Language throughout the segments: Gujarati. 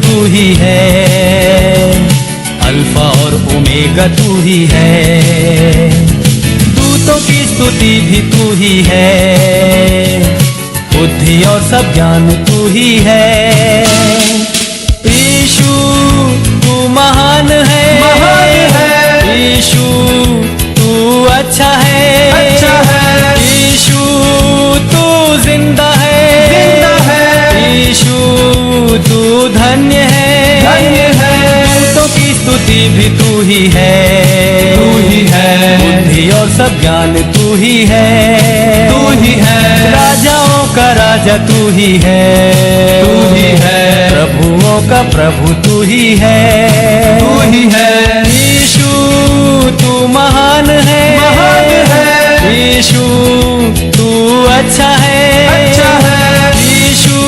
तू ही है, अल्फा और ओमेगा तू ही है, दूतों की स्तुति भी तू ही है, बुद्धि और सब ज्ञान तू ही है। यीशु तू महान है, यीशु तू अच्छा है, यीशु तू जिंदा है, यीशु तू धन्य है, दूतों की स्तुति भी तू ही है, बुद्धि और सब ज्ञान तू ही है, राजाओं का राजा तू ही है, प्रभुओं का प्रभु तू ही है, यीशु तू महान है, यीशु तू अच्छा है, यीशु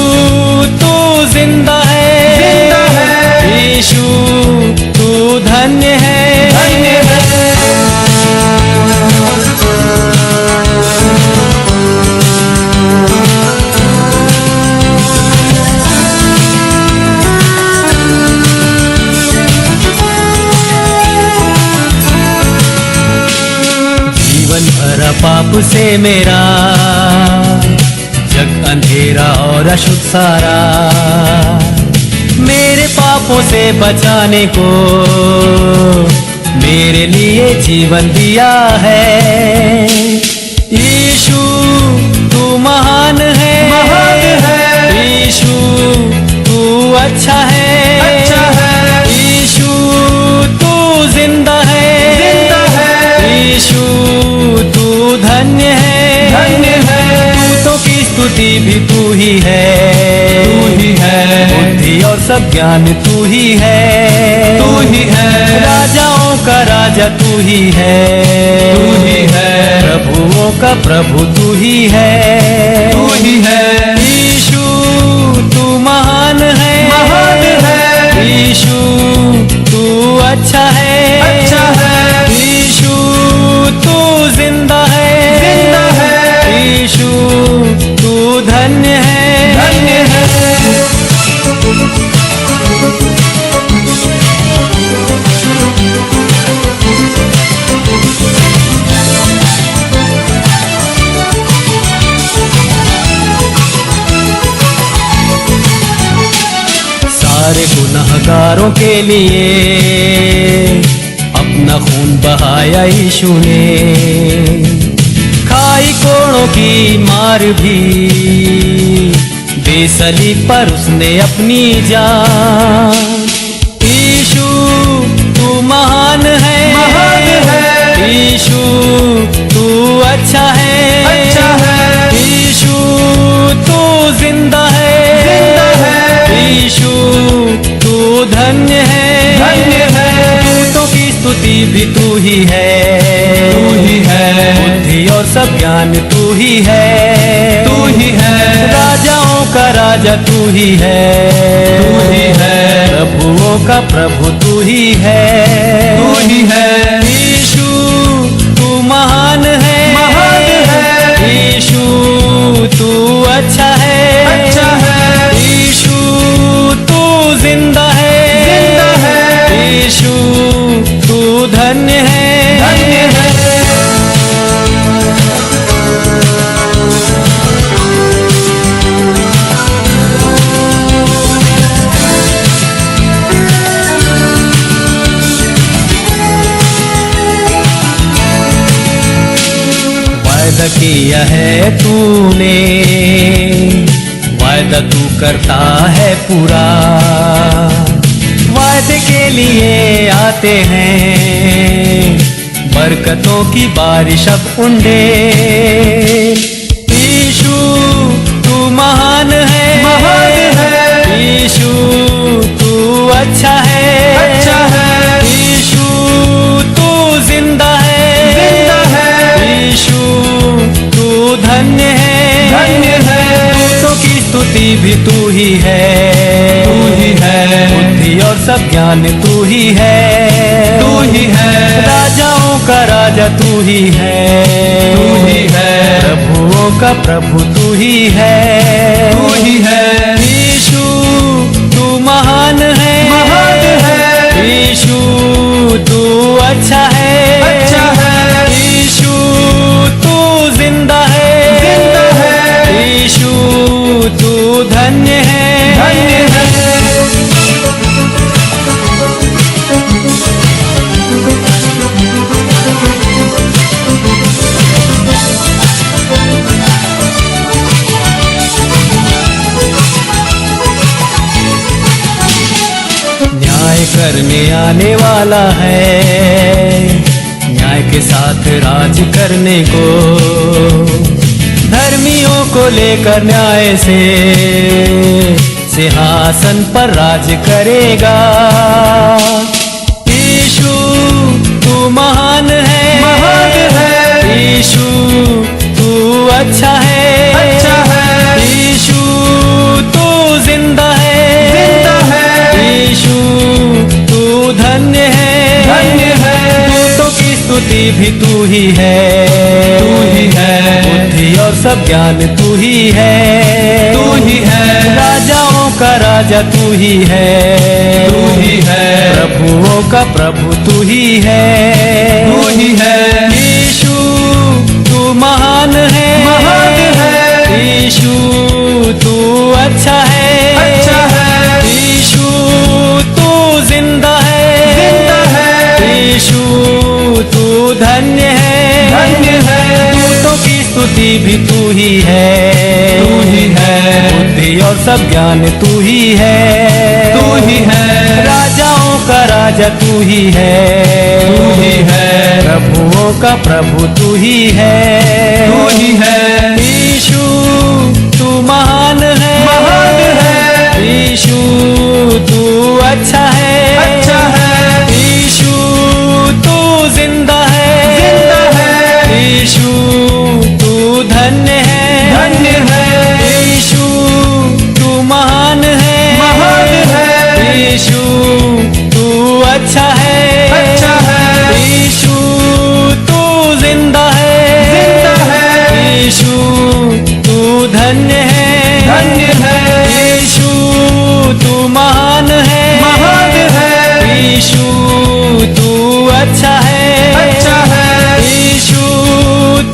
तू जिंदा है, यीशु तू धन्य है। जीवन भरा पाप से मेरा, जग अंधेरा और अशुद्ध सारा, मेरे पापों से बचाने को मेरे लिए जीवन दिया है। यीशु तू महान है, यीशु तू अच्छा है, यीशु तू जिंदा है, यीशु तू धन्य है, दूतों की स्तुति भी तू ही है, बुद्धि और सब ज्ञान तू ही है, राजाओं का राजा तू ही है, प्रभुओं का प्रभु तू ही है, यीशु तू महान है, यीशु तू अच्छा है, यीशु तू जिंदा है, यीशु तू धन्य है। सारे गुनहगारों के लिए अपना खून बहाया यीशु ने, खाई कोड़ों की मार भी दे सलीब पर उसने अपनी जान। यीशु तू महान है, यीशु तू अच्छा है, यीशु तू जिंदा है, यीशु तू धन्य है, दूतों की स्तुति भी तू ही है, बुद्धि और सब ज्ञान तू ही है, राजाओं का राजा तू ही है, प्रभुओं का प्रभु तू ही है, यीशु तू महान है, यीशु तू अच्छा है, यीशु तू जिंदा है, यीशु तू धन्य है। वायदा किया है तूने, वायदा तू करता है पूरा, वायदे के लिए आते हैं बरकतों की बारिश अब उंडे। यीशु तू महान है, यीशु तू अच्छा है, यीशु तू जिंदा है, यीशु तू धन्य है, दूतों की स्तुति भी तू ही है, बुद्धि और सब ज्ञान तू ही है, राजाओं का राजा तू ही है, प्रभुओं का प्रभु तू ही है, यीशु तू महान करने आने वाला है, न्याय के साथ राज करने को। धर्मियों को लेकर न्याय से सिंहासन पर राज करेगा। यीशु तू महान है, यीशु तू अच्छा है, यीशु तू जिंदा है, यीशु तू धन्य है, दूतों की स्तुति भी तू ही है, बुद्धि और सब ज्ञान तू ही है, राजाओं का राजा तू ही है, प्रभुओं का प्रभु तू ही है, यीशु तू महान है, यीशु तू अच्छा है, यीशु तू जिंदा है, यीशु तू धन्य है, दूतों की स्तुति भी तू ही है, बुद्धि और सब ज्ञान तू ही है, राजाओं का राजा तू ही है, प्रभुओं का प्रभु तू ही है, यीशु तू महान है, यीशु तू अच्छा है, यीशु तू जिंदा है, यीशु तू धन्य है, यीशु तू महान है, यीशु तू अच्छा है, यीशु तू जिंदा है, यीशु तू धन्य है, यीशु तू महान है, यीशु तू अच्छा है, यीशु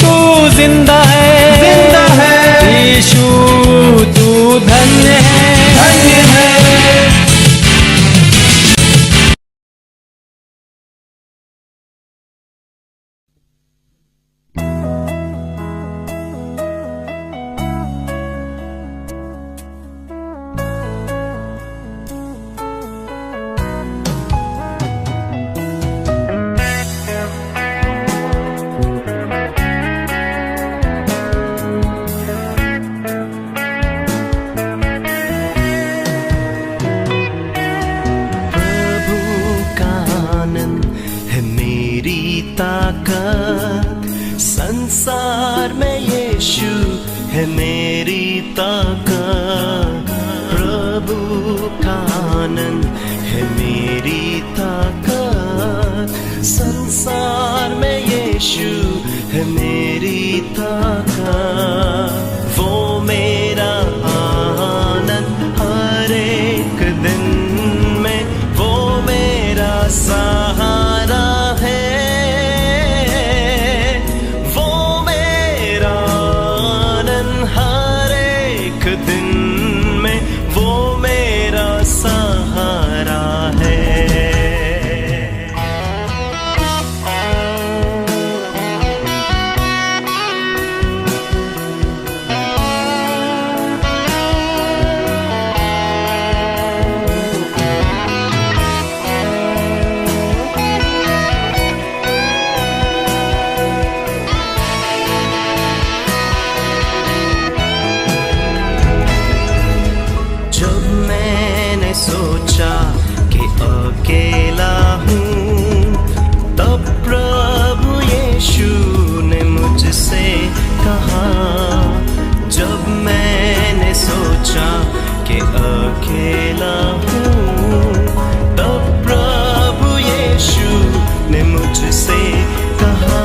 तू जिंदा है, यीशु तू धन्य है। संसार में यीशु है मेरी ताकत, प्रभु का आनंद है मेरी ताकत, संसार में यीशु है मेरी ताकत, वो मेरा आनंद हर एक दिन में, वो मेरा सहारा है, दिन में वो मेरा सहारा है। सोचा कि अकेला हूँ, तब प्रभु यीशु ने मुझसे कहा, जब मैंने सोचा कि अकेला हूँ, तब प्रभु यीशु ने मुझसे कहा,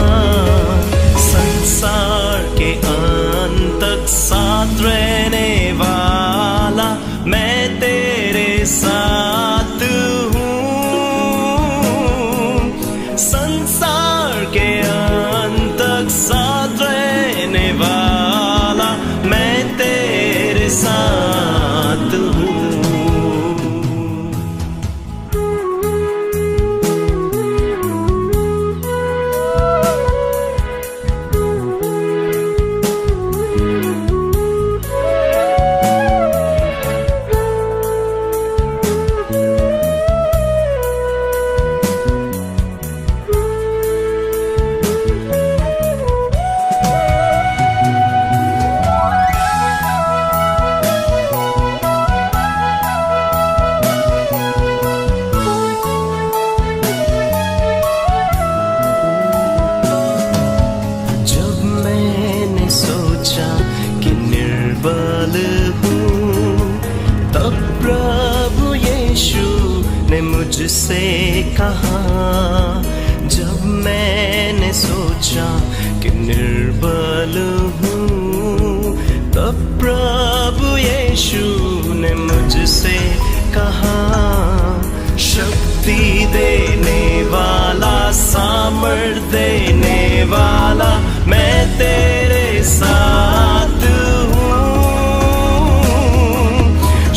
संसार के अंत तक साथ रहने वाला मैं तेरे साथ हूँ, संसार के अंत तक साथ रहने वाला मैं तेरे साथ हूँ। मुझसे कहा, जब मैंने सोचा कि निर्बल हूँ, तब प्रभु यीशु ने मुझसे कहा, शक्ति देने वाला, सामर्थ देने वाला, मैं तेरे साथ हूँ।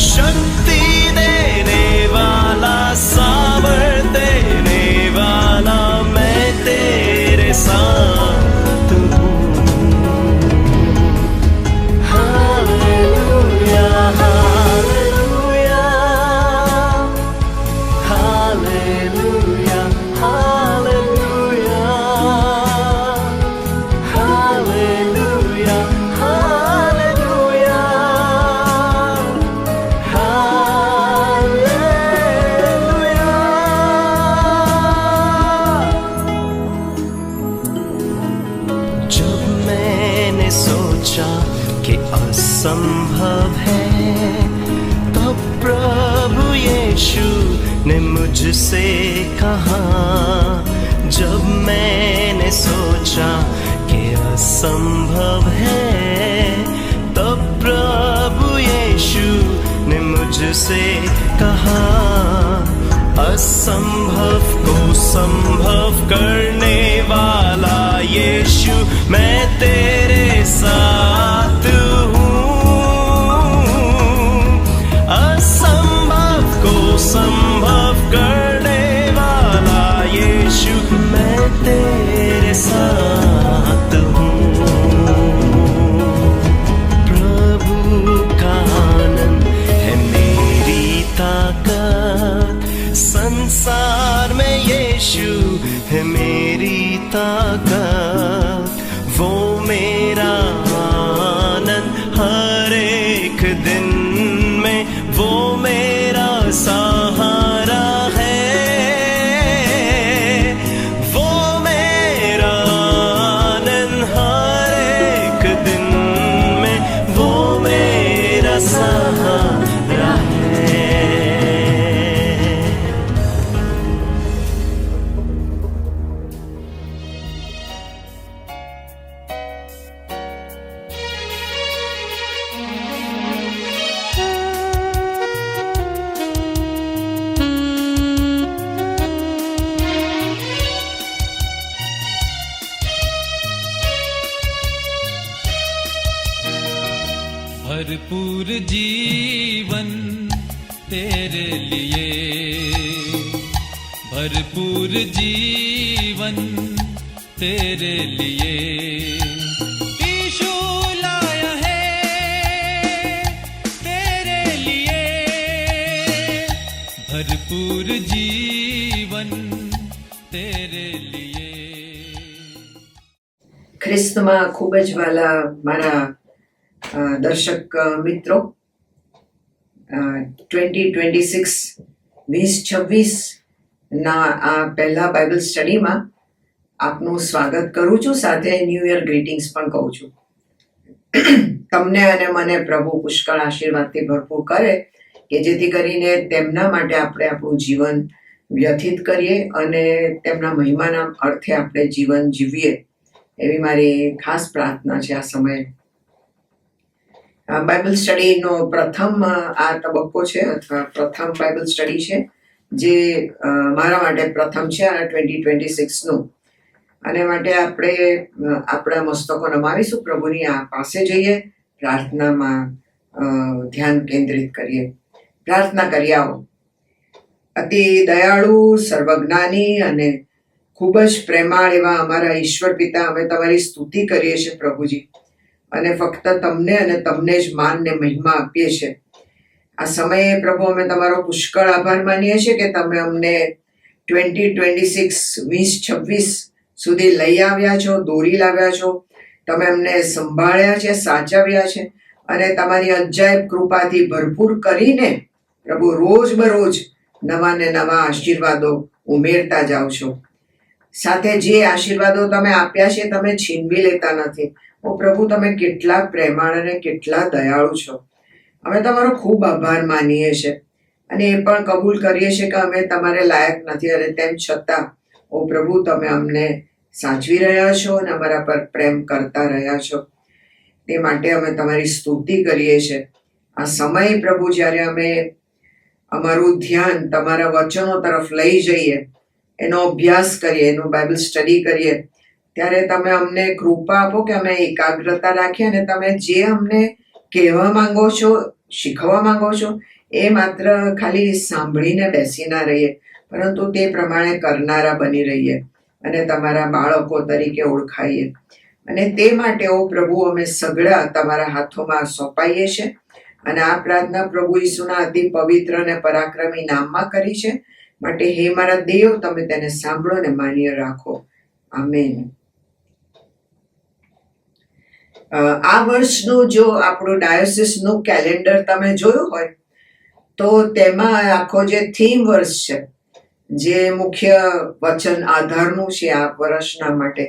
शक्ति देने वाला, सामर्थ देने वाला, मैं तेरे साथ हूँ। Hallelujah, hallelujah, hallelujah, hallelujah, hallelujah, hallelujah. जब मैंने सोचा कि असंभव है, तब प्रभु यीशु ने मुझसे कहा, जब मैंने सोचा कि असंभव है, तब प्रभु यीशु ने मुझसे कहा, असंभव को संभव करने वाला यीशु, मैं तेरे साथ हूँ। असंभव को संभव करने वाला यीशु, मैं तेरे साथ हूँ। प्रभु का आनंद है मेरी ताकत, संसार में यीशु है मेरी ताकत, वो मेरा आनंद हर एक दिन में, वो मेरा सहारा है, वो मेरा आनंद हर एक दिन में, वो मेरा सहारा है। भरपूर जीवन तेरे लिए, भरपूर जीवन तेरे लिए यीशु लाया है, तेरे लिए भरपूर जीवन तेरे लिए। ખ્રિસ્તમાં ખૂબ જ વાલા મારા દર્શક મિત્રો, 2026 ના આ પહેલા બાઇબલ સ્ટડીમાં આપનું સ્વાગત કરું છું, સાથે ન્યૂ યર ગ્રીટિંગ્સ પણ કહું છું. તમને અને મને પ્રભુ પુષ્કળ આશીર્વાદથી ભરપૂર કરે, કે જેથી કરીને તેમના માટે આપણે આપણું જીવન વ્યથિત કરીએ અને તેમના મહિમાના અર્થે આપણે જીવન જીવીએ, એવી મારી ખાસ પ્રાર્થના છે. આ સમયે બાઇબલ સ્ટડીનો પ્રથમ આ તબક્કો છે, અથવા પ્રથમ બાઇબલ સ્ટડી છે, જે મારા માટે પ્રથમ છે આ 2026નું. અને માટે આપણે આપણા મસ્તકો નમાવીશું, પ્રભુની આ પાસે જઈએ, પ્રાર્થનામાં ધ્યાન કેન્દ્રિત કરીએ. પ્રાર્થના કરી આવો. અતિ દયાળુ, સર્વજ્ઞાની અને ખૂબ જ પ્રેમાળ એવા અમારા ઈશ્વર પિતા, અમે તમારી સ્તુતિ કરીએ છીએ પ્રભુજી, અને ફક્ત તમને અને તમને જ માન ને મહિમા આપીએ છીએ. આ સમયે પ્રભુ અમે તમારો પુષ્કળ આભાર માનીએ છીએ કે તમે અમને 2026 સુધી લઈ આવ્યા છો, દોરી લાવ્યા છો. તમે અમને સંભાળ્યા છે, સાચવ્યા છે, અને તમારી અજાયબ કૃપાથી ભરપૂર કરીને પ્રભુ રોજ બરોજ નવા ને નવા આશીર્વાદો ઉમેરતા જાઓ છો. સાથે જે આશીર્વાદો તમે આપ્યા છે તમે છીનવી લેતા નથી. ઓ પ્રભુ, તમે કેટલા પ્રેમાળ અને કેટલા દયાળુ છો. અમે તમારો ખૂબ આભાર માનીએ છીએ. અને એ પણ કબૂલ કરીએ છીએ કે અમે તમારે લાયક નથી, અને તેમ છતાં ઓ પ્રભુ તમે અમને સાચવી રહ્યા છો અને અમારા પર પ્રેમ કરતા રહ્યા છો. તે માટે અમે તમારી સ્તુતિ કરીએ છીએ. આ સમય પ્રભુ જ્યારે અમે અમારું ધ્યાન તમારા વચનો તરફ લઈ જઈએ, એનો અભ્યાસ કરીએ, એનું બાઇબલ સ્ટડી કરીએ, ત્યારે તમે અમને કૃપા આપો કે અમે એકાગ્રતા રાખીએ અને તમે જે અમને કહેવા માંગો છો, શીખવા માંગો છો, એ માત્ર ખાલી સાંભળીને બેસી ના રહીએ, પરંતુ તે પ્રમાણે કરનારા બની રહીએ અને તમારા બાળકો તરીકે ઓળખાઈએ. અને તે માટે ઓ પ્રભુ અમે સગડા તમારા હાથોમાં સોંપાઈએ છીએ અને આ પ્રાર્થના પ્રભુ ઈસુના અતિ પવિત્ર અને પરાક્રમી નામમાં કરી છે. માટે હે મારા દેવ, તમે તેને સાંભળો ને માન્ય રાખો. આમેન. આ વર્ષનું જો આપણું ડાયોસિસનું કેલેન્ડર તમે જોયું હોય તો તેમાં આખો જે થીમ વર્ષ છે, જે મુખ્ય વચન આધારનું છે આ વર્ષના માટે,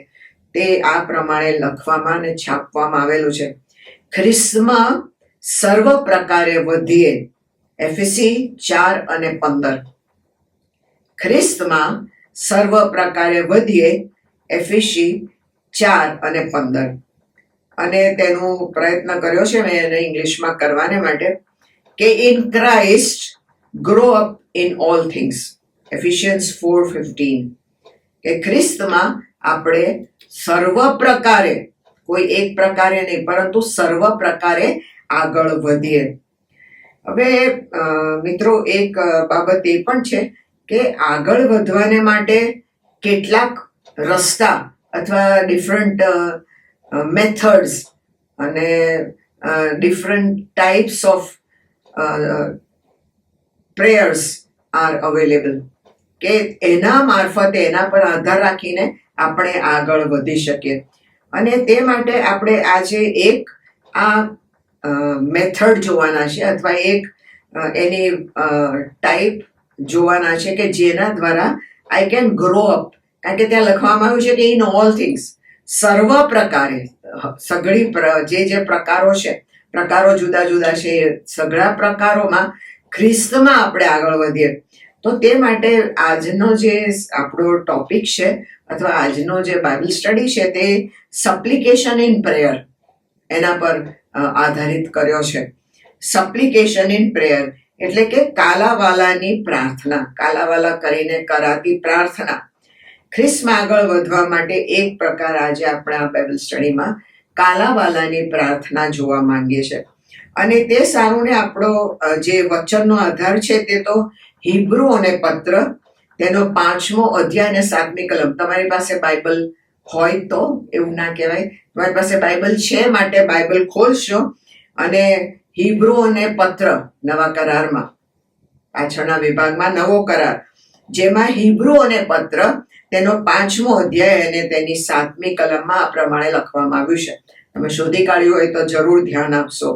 તે આ પ્રમાણે લખવામાં અને છાપવામાં આવેલું છે. ખ્રિસ્તમાં સર્વ પ્રકારે વધીએ. એફએસી 4:15. ખ્રિસ્તમાં સર્વ પ્રકારે વધીએ. એફએસી 4:15. અને તેનું પ્રયત્ન કર્યો છે મેં એને ઇંગ્લિશમાં કરવાને માટે કે in Christ grow up in all things. Efficiency 4:15. કે ખ્રિસ્તમાં આપણે સર્વ પ્રકારે, કોઈ એક પ્રકારે નહીં પરંતુ સર્વ પ્રકારે આગળ વધીએ. હવે મિત્રો, એક બાબત એ પણ છે કે આગળ વધવાને માટે કેટલાક રસ્તા અથવા ડિફરન્ટ મેથડ્સ અને different types of prayers R available, કે એના મારફતે, એના પર આધાર રાખીને આપણે આગળ વધી શકીએ. અને તે માટે આપણે આજે એક આ મેથડ જોવાના છે અથવા એક એની ટાઈપ જોવાના છે કે જેના દ્વારા આઈ કેન ગ્રો અપ. કારણ કે ત્યાં લખવામાં આવ્યું છે કે ઇન ઓલ થિંગ્સ, સર્વ પ્રકારે, સઘળી જે પ્રકારો છે, પ્રકારો જુદા જુદા છે, એ સઘળા પ્રકારોમાં ખ્રિસ્તમાં આપણે આગળ વધીએ. તો તે માટે આજનો જે આપણો ટોપિક છે અથવા આજનો જે બાઇબલ સ્ટડી છે તે સપ્લિકેશન ઇન પ્રેયર એના પર આધારિત કર્યો છે. સપ્લિકેશન ઇન પ્રેયર એટલે કે કાલાવાલાની પ્રાર્થના, કાલાવાલા કરીને કરાતી પ્રાર્થના. ખ્રિસ્તમાં આગળ વધવા માટે એક પ્રકાર આજે આપણે આ બાઇબલ સ્ટડીમાં કાલાવાલાની પ્રાર્થના જોવા માંગીએ છીએ. અને તે સારું ને, આપણો જે વચનનો આધાર છે તે તો હિબ્રુઓને પત્ર, તેનો 5મો અધ્યાય અને 7મી કલમ. તમારી પાસે બાઇબલ હોય તો, એવું ના કહેવાય, તમારી પાસે બાઇબલ છે માટે બાઇબલ ખોલશો અને હિબ્રુઓને પત્ર, નવા કરારમાં, પાછળના વિભાગમાં નવો કરાર, જેમાં હિબ્રુઓને પત્ર, તેનો 5મો અધ્યાય અને તેની 7મી કલમમાં આ પ્રમાણે લખવામાં આવ્યું છે. તમે શોધી કાઢ્યું હોય તો જરૂર ધ્યાન આપશો.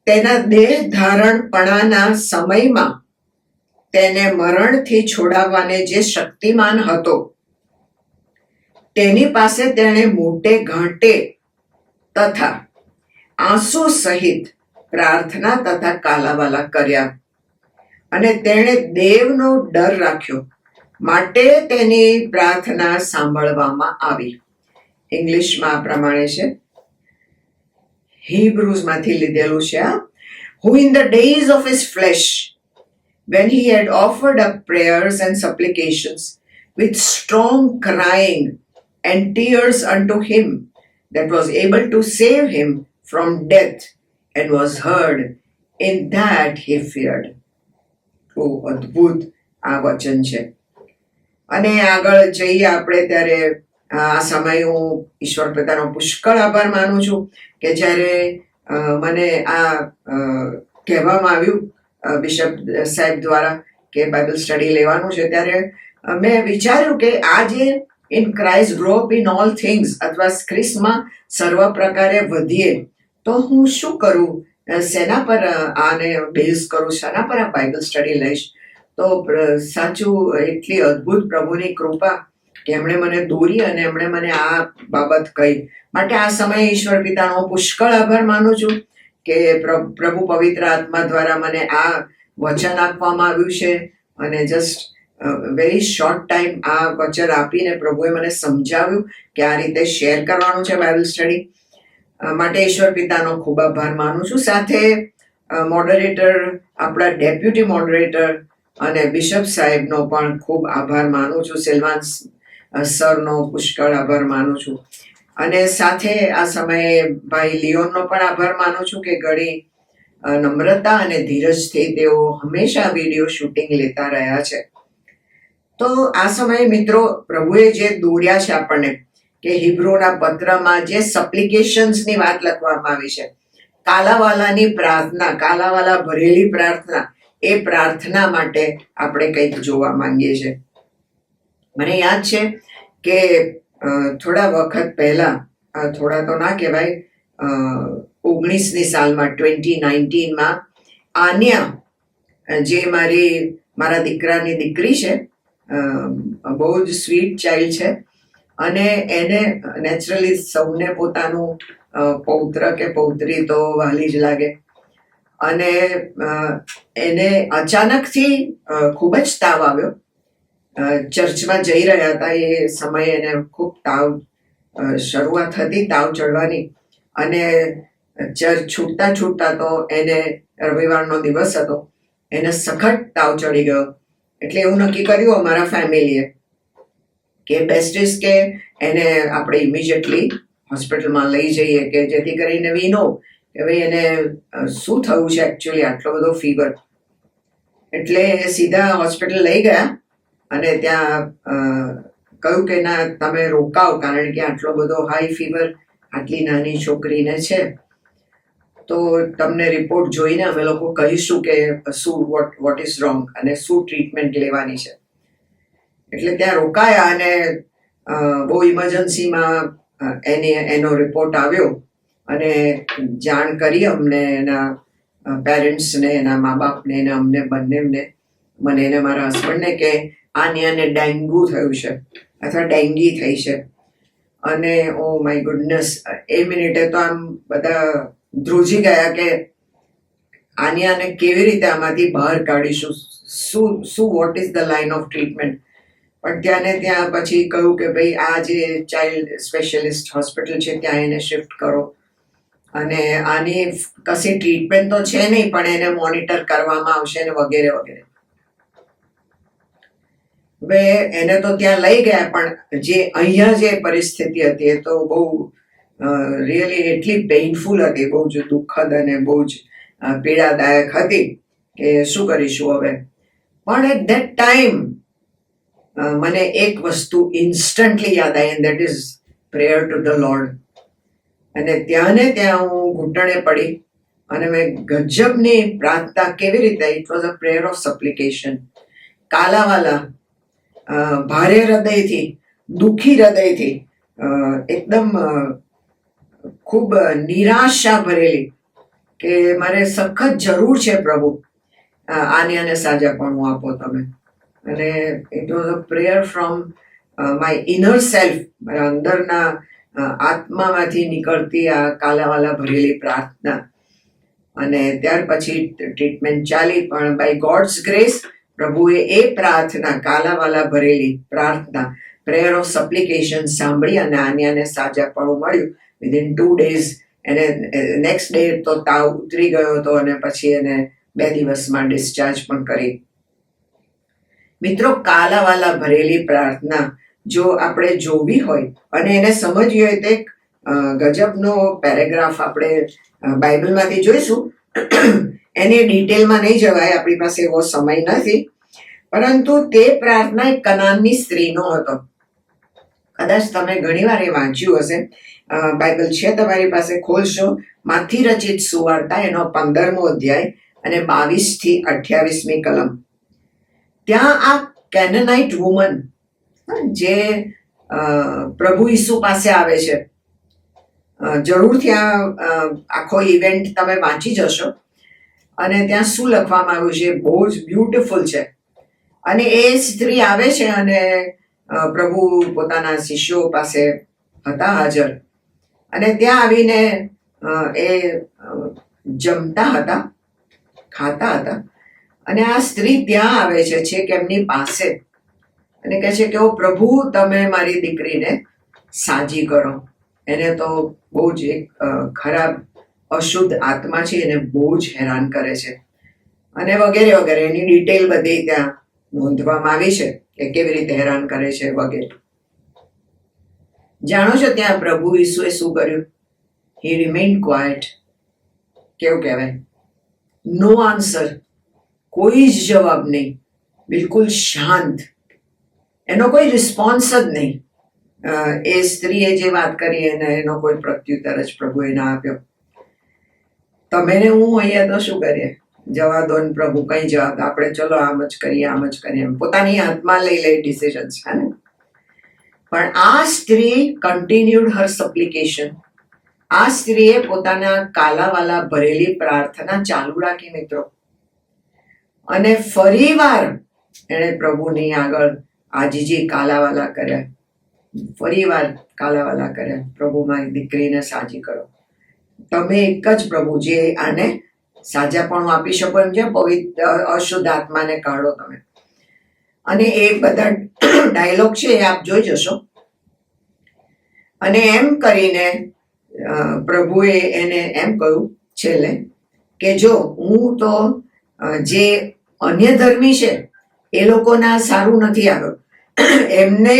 તેના દેહ ધારણપણાના સમયમાં તેને મરણથી છોડાવવાને જે શક્તિમાન હતો, તેની પાસે તેણે મોટે ઘાંટે તથા આંસુ સહિત પ્રાર્થના તથા કાલાવાલા કર્યા, અને તેણે દેવનો ડર રાખ્યો માટે તેની પ્રાર્થના સાંભળવામાં આવી. ઇંગ્લિશમાં આ પ્રમાણે છે, હિબ્રુઝમાંથી લીધેલું છે. Who in the days of his flesh, when he had offered up prayers and supplications with strong crying and tears unto him that was able to save him from death, and was heard, in that he feared. અદ્ભુત આ વચન છે. અને આગળ જઈએ આપણે ત્યારે આ સમય હું ઈશ્વર પિતાનો પુષ્કળ આભાર માનું છું કે જ્યારે મને આ કહેવામાં આવ્યું બિશપ સાહેબ દ્વારા કે બાઇબલ સ્ટડી લેવાનું છે, ત્યારે મેં વિચાર્યું કે આ જે in Christ grow up in all things અથવા ખ્રિસ્તમાં સર્વ પ્રકારે વધીએ, તો હું શું કરું, શેના પર આને બેઝ કરું, શેના પર આ બાઇબલ સ્ટડી લઈશ. તો સાચું એટલી અદ્ભુત પ્રભુની કૃપા કે એમણે મને દોરી અને એમણે મને આ બાબત કહી. માટે આ સમયે ઈશ્વર પિતાનો પુષ્કળ આભાર માનું છું કે પ્રભુ પવિત્ર આત્મા દ્વારા મને આ વચન આપવામાં આવ્યું છે અને જસ્ટ વેરી શોર્ટ ટાઈમ આ વચન આપીને પ્રભુએ મને સમજાવ્યું કે આ રીતે શેર કરવાનું છે બાઇબલ સ્ટડી માટે ઈશ્વર પિતાનો ખૂબ આભાર માનું છું. સાથે મોડરેટર, આપણા ડેપ્યુટી મોડરેટર અને બિશપ સાહેબનો પણ ખૂબ આભાર માનું છું. સિલ્વાન સરનો પુષ્કળ આભાર માનું છું. અને સાથે આ સમયે ભાઈ લિયોનનો પણ આભાર માનું છું કે ઘણી નમ્રતા અને ધીરજથી તેઓ હંમેશા વિડીયો શૂટિંગ લેતા રહ્યા છે. તો આ સમયે મિત્રો, પ્રભુએ જે દોર્યા છે આપણને કે હિબ્રુના પત્રમાં જે સપ્લિકેશન્સની વાત લખવામાં આવી છે, કાલાવાલાની પ્રાર્થના, કાલાવાલા ભરેલી પ્રાર્થના, એ પ્રાર્થના માટે આપણે કંઈક જોવા માંગીએ છીએ. મને યાદ છે કે થોડા વખત પહેલા, થોડા તો ના કહેવાય, 19ની સાલમાં 2019માં આન્યા, જે મારા દીકરાની દીકરી છે, બહુ જ સ્વીટ ચાઇલ્ડ છે અને એને નેચરલી સૌને પોતાનું પૌત્ર કે પૌત્રી તો વહાલી જ લાગે. અને એને અચાનકથી ખૂબ જ તાવ આવ્યો. ચર્ચમાં જઈ રહ્યા હતા એ સમયે એને ખૂબ તાવ, શરૂઆત હતી તાવ ચડવાની, અને ચર્ચ છૂટતા તો એને, રવિવારનો દિવસ હતો, એને સખત તાવ ચડી ગયો. એટલે એવું નક્કી કર્યું અમારા ફેમિલીએ કે બેસ્ટ ઇઝ કે એને આપણે ઇમિડિયેટલી હોસ્પિટલમાં લઈ જઈએ, કે જેથી કરીને વી નો કે ભાઈ એને શું થયું છે એકચ્યુઅલી, આટલો બધો ફીવર. એટલે સીધા હોસ્પિટલ લઈ ગયા અને ત્યાં કહ્યું કે ના, તમે રોકાઓ, કારણ કે આટલો બધો હાઈ ફીવર આટલી નાની છોકરીને છે, તો તમને રિપોર્ટ જોઈને અમે લોકો કહીશું કે શું વોટ ઇઝ રોંગ અને શું ટ્રીટમેન્ટ લેવાની છે. એટલે ત્યાં રોકાયા અને બહુ ઇમરજન્સીમાં એનો રિપોર્ટ આવ્યો અને જાણ કરી અમને, એના પેરેન્ટ્સને, એના મા બાપને, અને અમને બંનેને, મને અને મારા હસબન્ડને, કે આને ડેન્ગ્યુ થયું છે અથવા ડેન્ગી થઈ છે. અને ઓ માય ગુડનેસ, એ મિનિટે તો આમ બધા ધ્રુજી ગયા કે આને કેવી રીતે આમાંથી બહાર કાઢીશું, શું what is the line of treatment. પણ ત્યાં પછી કહ્યું કે ભાઈ આ જે ચાઇલ્ડ સ્પેશિયલિસ્ટ હોસ્પિટલ છે ત્યાં એને શિફ્ટ કરો, અને આની કશી ટ્રીટમેન્ટ તો છે નહીં, પણ એને મોનિટર કરવામાં આવશે ને વગેરે વગેરે. હવે એને તો ત્યાં લઈ ગયા, પણ જે અહીંયા જે પરિસ્થિતિ હતી એ તો બહુ રિયલી એટલી પેઇનફુલ હતી, બહુ જ દુઃખદ અને બહુ જ પીડાદાયક હતી કે શું કરીશું હવે. પણ એટ ધેટ ટાઈમ મને એક વસ્તુ ઇન્સ્ટન્ટલી યાદ આવી, and that is prayer two the Lord. અને ત્યાં હું ઘૂંટણે પડી અને મેં ગજબની પ્રાર્થના, કેવી રીતે, it was a prayer of supplication. કાલાવાલા ભારે હૃદયથી, દુઃખી હૃદયથી, એકદમ ખૂબ નિરાશા ભરેલી કે મારે સખત જરૂર છે પ્રભુ, આને સાજાપણું આપો તમે. અને it was a prayer from my inner self, મારા અંદરના આત્મામાંથી નીકળતી આ કાલાવાલા ભરેલી પ્રાર્થના. અને ત્યાર પછી ટ્રીટમેન્ટ ચાલી, પણ બાય ગોડ્સ ગ્રેસ પ્રભુએ એ પ્રાર્થના, કાલાવાલા ભરેલી પ્રાર્થના, પ્રેયર ઓફ સપ્લિકેશન સાંભળી અને આને સાજાપણું મળ્યું. વિધિન 2 days એને નેક્સ્ટ ડે તો તાવ ઉતરી ગયો હતો અને પછી એને 2 દિવસમાં ડિસ્ચાર્જ પણ કરી. મિત્રો, કાલાવાલા ભરેલી પ્રાર્થના જો આપણે જોવી હોય અને એને સમજવી હોય તો એક ગજબનો પેરેગ્રાફ આપણે બાઇબલમાંથી જોઈશું. એની ડિટેલમાં નહીં જવાય, આપણી પાસે એવો સમય નથી, પરંતુ તે પ્રાર્થના એક કનાનની સ્ત્રીનો હતો. કદાચ તમે ઘણીવાર એ વાંચ્યું હશે. બાઇબલ છે તમારી પાસે, ખોલશો, માથી રચિત સુવાર્તા, એનો 15મો અધ્યાય અને 22 થી 28મી કલમ. ત્યાં આ કેનાનાઇટ વુમન, જે પ્રભુ ઈસુ પાસે આવે છે, જરૂરથી આ આખો ઇવેન્ટ તમે વાંચી જશો અને ત્યાં શું લખવામાં આવ્યું છે બહુ જ બ્યુટિફુલ છે. અને એ સ્ત્રી આવે છે અને પ્રભુ પોતાના શિષ્યો પાસે હતા હાજર, અને ત્યાં આવીને એ જમતા હતા, ખાતા હતા, અને આ સ્ત્રી ત્યાં આવે છે છેક એમની પાસે અને કહે છે કે ઓ પ્રભુ, તમે મારી દીકરીને સાજી કરો. એને તો બહુ જ એક ખરાબ અશુદ્ધ આત્મા છે, એને બહુ જ હેરાન કરે છે અને વગેરે વગેરે. એની ડિટેલ બધી ત્યાં નોંધવામાં આવી છે કે કેવી રીતે હેરાન કરે છે વગેરે. જાણો છો ત્યાં પ્રભુ ઈસુએ શું કર્યું? હી રિમેઇન્ડ ક્વાઇટ. કેવું કહેવાય? નો આન્સર, કોઈ જ જવાબ નહીં, બિલકુલ શાંત, એનો કોઈ રિસ્પોન્સ જ નહીં. એ સ્ત્રીએ જે વાત કરી એનો કોઈ પ્રત્યુત્તર જ પ્રભુએ ના આપ્યો. તમે ને હું અહીંયા તો શું કરીએ? જવા દો ને પ્રભુ, કઈ જવાબ, આપણે ચલો આમ જ કરીએ, આમ જ કરીએ, પોતાની હાથમાં લઈ લે ડિસિઝન્સ. હે ને? પણ આ સ્ત્રી કન્ટિન્યુડ હર સપ્લિકેશન. આ સ્ત્રીએ પોતાના કાલાવાલા ભરેલી પ્રાર્થના ચાલુ રાખી મિત્રો, અને ફરીવાર એણે પ્રભુની આગળ આજીજી કાલાવાલા કર્યા. ફરીવાર કાલાવાલા કર્યા, પ્રભુ મારી દીકરીને સાજી કરો. તમે એક જ પ્રભુ જે આને સાજાપણું આપી શકો એમ છે, પવિત્ર અશુદ્ધ આત્માને કાઢો તમે. અને એ બધા ડાયલોગ છે એ આપ જોઈ જશો. અને એમ કરીને પ્રભુએ એને એમ કહ્યું છેલ્લે કે જો હું તો જે અન્ય ધર્મી છે એ લોકોના સારું નથી આવ્યું, એમને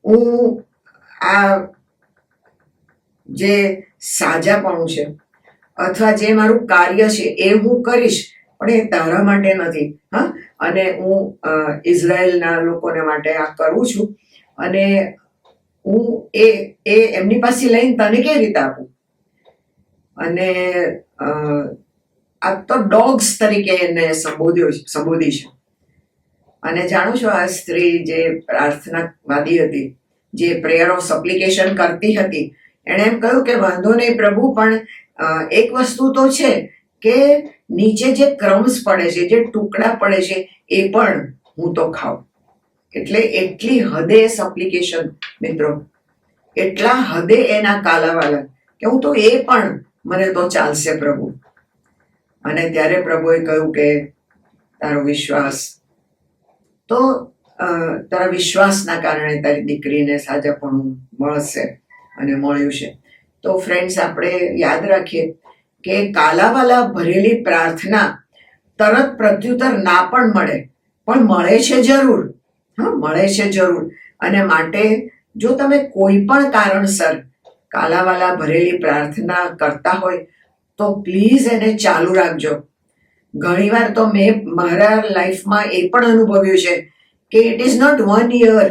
હું આ જે સાજાપણું છે અથવા જે મારું કાર્ય છે એ હું કરીશ, પણ એ તારા માટે નથી. હા, અને હું ઇઝરાયલના લોકોને માટે આ કરું છું, અને હું એ એમની પાસે લઈને તને કેવી રીતે આપું? અને આ તો ડોગ્સ તરીકે એને સંબોધી છે. અને જાણો છો, આ સ્ત્રી જે પ્રાર્થનાવાદી હતી, જે પ્રેયર ઓફ સપ્લિકેશન કરતી હતી, એણે એમ કહ્યું કે વાંધો નહીં પ્રભુ, પણ એક વસ્તુ તો છે કે નીચે જે ક્રમ્સ પડે છે, જે ટુકડા પડે છે, એ પણ હું તો ખાઉં. એટલે એટલી હદે સપ્લિકેશન મિત્રો, એટલા હદે એના કાલાવાલા કે હું તો એ પણ મને તો ચાલશે પ્રભુ. અને ત્યારે પ્રભુએ કહ્યું કે તારો વિશ્વાસ, તો તારા વિશ્વાસના કારણે તારી દીકરીને સાજાપણું મળશે, અને મળ્યું છે. તો ફ્રેન્ડ્સ, આપણે યાદ રાખીએ કે કાલાવાલા ભરેલી પ્રાર્થના તરત પ્રત્યુત્તર ના પણ મળે, પણ મળે છે જરૂર. હા, મળે છે જરૂર. અને માટે જો તમે કોઈ પણ કારણસર કાલાવાલા ભરેલી પ્રાર્થના કરતા હોય તો પ્લીઝ એને ચાલુ રાખજો. ઘણીવાર તો મેં મારા લાઈફમાં એ પણ અનુભવ્યું છે કે ઇટ ઇઝ નોટ 1 year,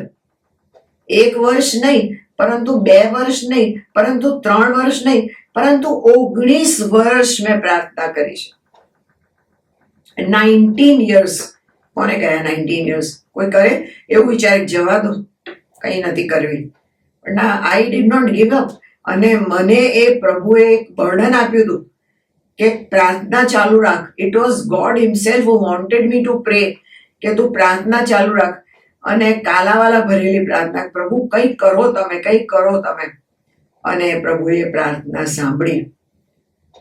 1 વર્ષ નહીં, પરંતુ 2 વર્ષ નહીં, પરંતુ 3 વર્ષ નહીં, પરંતુ 19 વર્ષ મેં પ્રાર્થના કરી છે. 19 years. કોને કહ્યા 19 years? કોઈ કરે એવું વિચારે જવા દો, કંઈ નથી કરવી. પણ ના, I did not give up. અને મને એ પ્રભુએ એક બર્ડન આપ્યું હતું કે પ્રાર્થના ચાલુ રાખ. It was God himself who wanted me to પ્રે કે તું પ્રાર્થના ચાલુ રાખ. અને કાલાવાલા ભરેલી પ્રાર્થના, પ્રભુ કંઈક કરો તમે, કંઈક કરો તમે. અને પ્રભુએ પ્રાર્થના સાંભળી.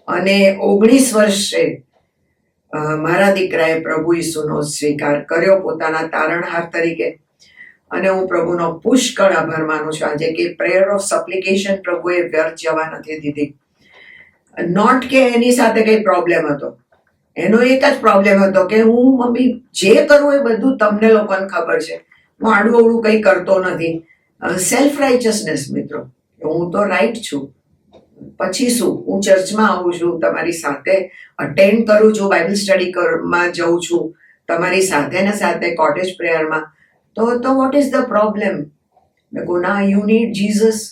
અને 19 વર્ષે મારા દીકરાએ પ્રભુ ઈસુનો સ્વીકાર કર્યો પોતાના તારણહાર તરીકે. અને હું પ્રભુનો પુષ્કળ આભાર માનું છું આજે કે પ્રેયર ઓફ સપ્લિકેશન પ્રભુએ વ્યર્થ જવા નથી દીધી. નોટ કે એની સાથે કંઈ પ્રોબ્લેમ હતો, એનો એક જ પ્રોબ્લેમ હતો કે હું મમ્મી જે કરું એ બધું તમને લોકોને ખબર છે, હું આડું અવળું કંઈ કરતો નથી. સેલ્ફ રાઇચસનેસ મિત્રો, હું તો રાઈટ છું, પછી શું? હું ચર્ચમાં આવું છું, તમારી સાથે અટેન્ડ કરું છું, બાઇબલ સ્ટડીમાં જઉં છું તમારી સાથે ને સાથે કોટેજ પ્રેયરમાં, તો વોટ ઇઝ ધ પ્રોબ્લેમ? મેં કહું ના, યુ નીડ જીસસ.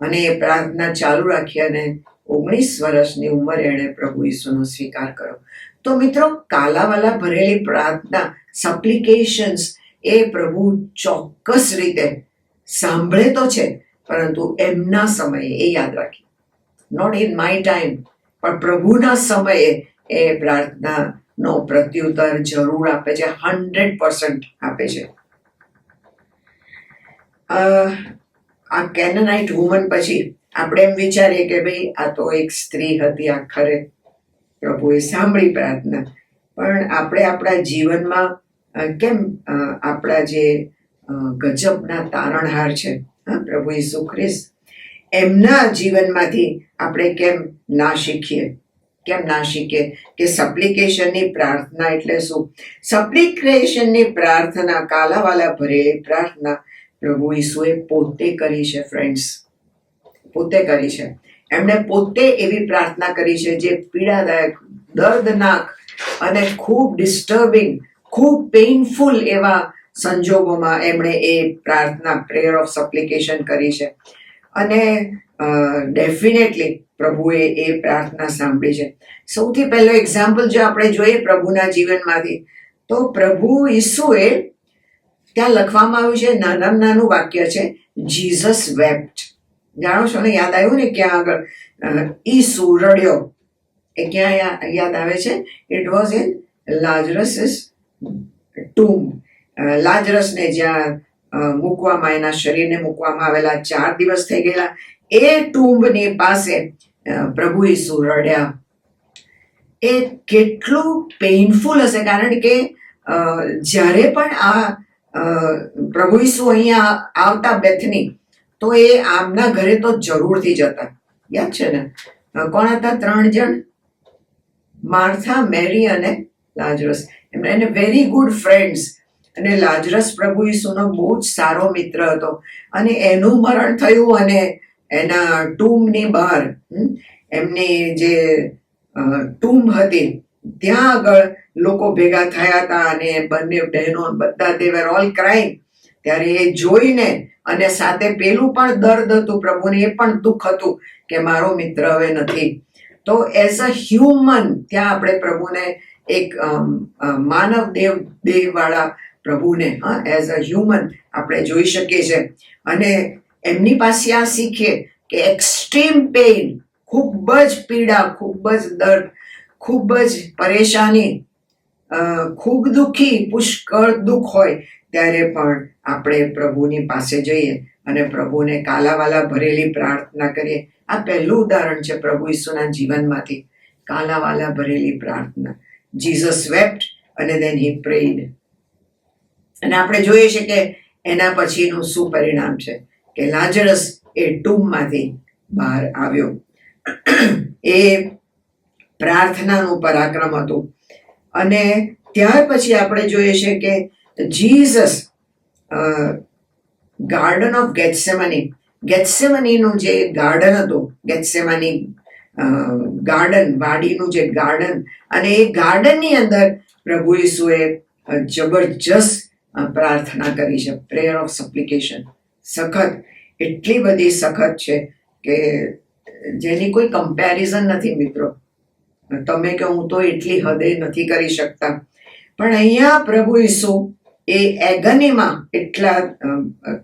અને એ પ્રાર્થના ચાલુ રાખી અને 19 વર્ષની ઉંમરે એણે પ્રભુ ઈસુનો સ્વીકાર કર્યો. તો મિત્રો, કાલાવાલા ભરેલી પ્રાર્થના, સપ્લિકેશન્સ, એ પ્રભુ ચોક્કસ રીતે સાંભળે તો છે, પરંતુ એમના સમયે, એ યાદ રાખી, નોટ ઇન માય ટાઈમ, પણ પ્રભુના સમયે એ પ્રાર્થનાનો પ્રત્યુત્તર જરૂર આપે છે, 100% આપે છે. આ કેનાનાઇટ વુમન પછી આપણે એમ વિચારીએ કે ભાઈ આ તો એક સ્ત્રી હતી, આખરે પ્રભુએ સાંભળી પ્રાર્થના. પણ આપણે આપણા જીવનમાં કેમ આપણા જે ગજબના તારણહાર છે, પ્રભુ ઈસુ ખ્રિસ્ત, એમના જીવનમાંથી આપણે કેમ ના શીખીએ? કે સપ્લિકેશનની પ્રાર્થના એટલે શું? સપ્લિકેશનની પ્રાર્થના, કાલાવાલા ભરેલી પ્રાર્થના પ્રભુ ઈસુએ પોતે કરી છે ફ્રેન્ડ્સ, પોતે કરી છે. એમણે પોતે એવી પ્રાર્થના કરી છે જે પીડાદાયક, દર્દનાક અને ખૂબ ડિસ્ટર્બિંગ, ખૂબ પેઇનફુલ એવા સંજોગોમાં એમણે એ પ્રાર્થના, પ્રેયર ઓફ સપ્લિકેશન કરી છે. અને ડેફિનેટલી પ્રભુએ એ પ્રાર્થના સાંભળી છે. સૌથી પહેલો એક્ઝામ્પલ જો આપણે જોઈએ પ્રભુના જીવનમાંથી, તો પ્રભુ ઈસુએ, ત્યાં લખવામાં આવ્યું છે, નાનામાં નાનું વાક્ય છે, જીસસ વેપ્ટ. જાણો છો ને, યાદ આવ્યું ને ક્યાં આગળ? ઈસુ રડ્યો. એ ક્યાં યાદ આવે છે? It was in Lazarus tomb. લાઝરસને જ્યાં મૂકવામાં, એના શરીરને મૂકવામાં આવેલા 4 દિવસ થઈ ગયેલા, એ ટૂમ્બની પાસે પ્રભુ ઈસુ રડ્યા. એ કેટલું પેઇનફુલ હશે, કારણ કે જ્યારે પણ આ પ્રભુ ઈસુ અહીંયા આવતા બેથની, તો એ આમના ઘરે તો જરૂરથી જતા. યાદ છે ને? કોણ હતા? 3 જણ, માર્થા, મેરી અને લાઝરસ. એમને વેરી ગુડ ફ્રેન્ડ્સ. અને લાઝરસ પ્રભુ ઈસુનો બહુ જ સારો મિત્ર હતો. અને એનું મરણ થયું, અને એના ટૂમ્બની બહાર, એમની જે ટૂમ્બ હતી ત્યાં આગળ લોકો ભેગા થયા હતા, અને બંને બહેનો બધા, they were all crying. ત્યારે એ જોઈને, અને સાથે પેલું પણ દર્દ હતું પ્રભુને, એ પણ દુઃખ હતું કે મારો મિત્ર હવે નથી. તો એઝ અ હ્યુમન ત્યાં આપણે પ્રભુને, એક માનવ દેહ વાળા પ્રભુને એઝ અ હ્યુમન આપણે જોઈ શકીએ છીએ. અને એમની પાસે આ શીખીએ કે એક્સ્ટ્રીમ પેઇન, ખૂબ જ પીડા, ખૂબ જ દર્દ, ખૂબ જ પરેશાની, ખૂબ દુઃખી, પુષ્કળ દુઃખ હોય ત્યારે પણ આપણે પ્રભુની પાસે જઈએ અને પ્રભુને કાલાવાલા ભરેલી પ્રાર્થના કરીએ. આ પહેલું ઉદાહરણ છે પ્રભુ ઈસુના જીવનમાંથી, કાલાવાલા ભરેલી પ્રાર્થના. જીસસ વેપ્ટ અને ધેન હી પ્રેઇડ. અને આપણે જોઈએ છે કે એના પછીનું શું પરિણામ છે, કે લાઝરસ એ ટૂંબમાંથી બહાર આવ્યો. એ પ્રાર્થનાનું પરાક્રમ હતું. અને ત્યાર પછી આપણે જોઈએ છે કે જીસસ ગાર્ડન ઓફ ગેથસેમનીનું જે ગાર્ડન હતું, ગેથસેમાની ગાર્ડન, વાડીનું જે ગાર્ડન, અને એ ગાર્ડનની અંદર પ્રભુ ઈસુએ જબરજસ્ત પ્રાર્થના કરી છે, પ્રેયર ઓફ સપ્લિકેશન. સખત, એટલી બધી સખત છે કે જેની કોઈ કમ્પેરિઝન નથી મિત્રો. તમે કે હું તો એટલી હદે નથી કરી શકતા. પણ અહીંયા પ્રભુ ઈસુ એ એગનીમાં, એટલા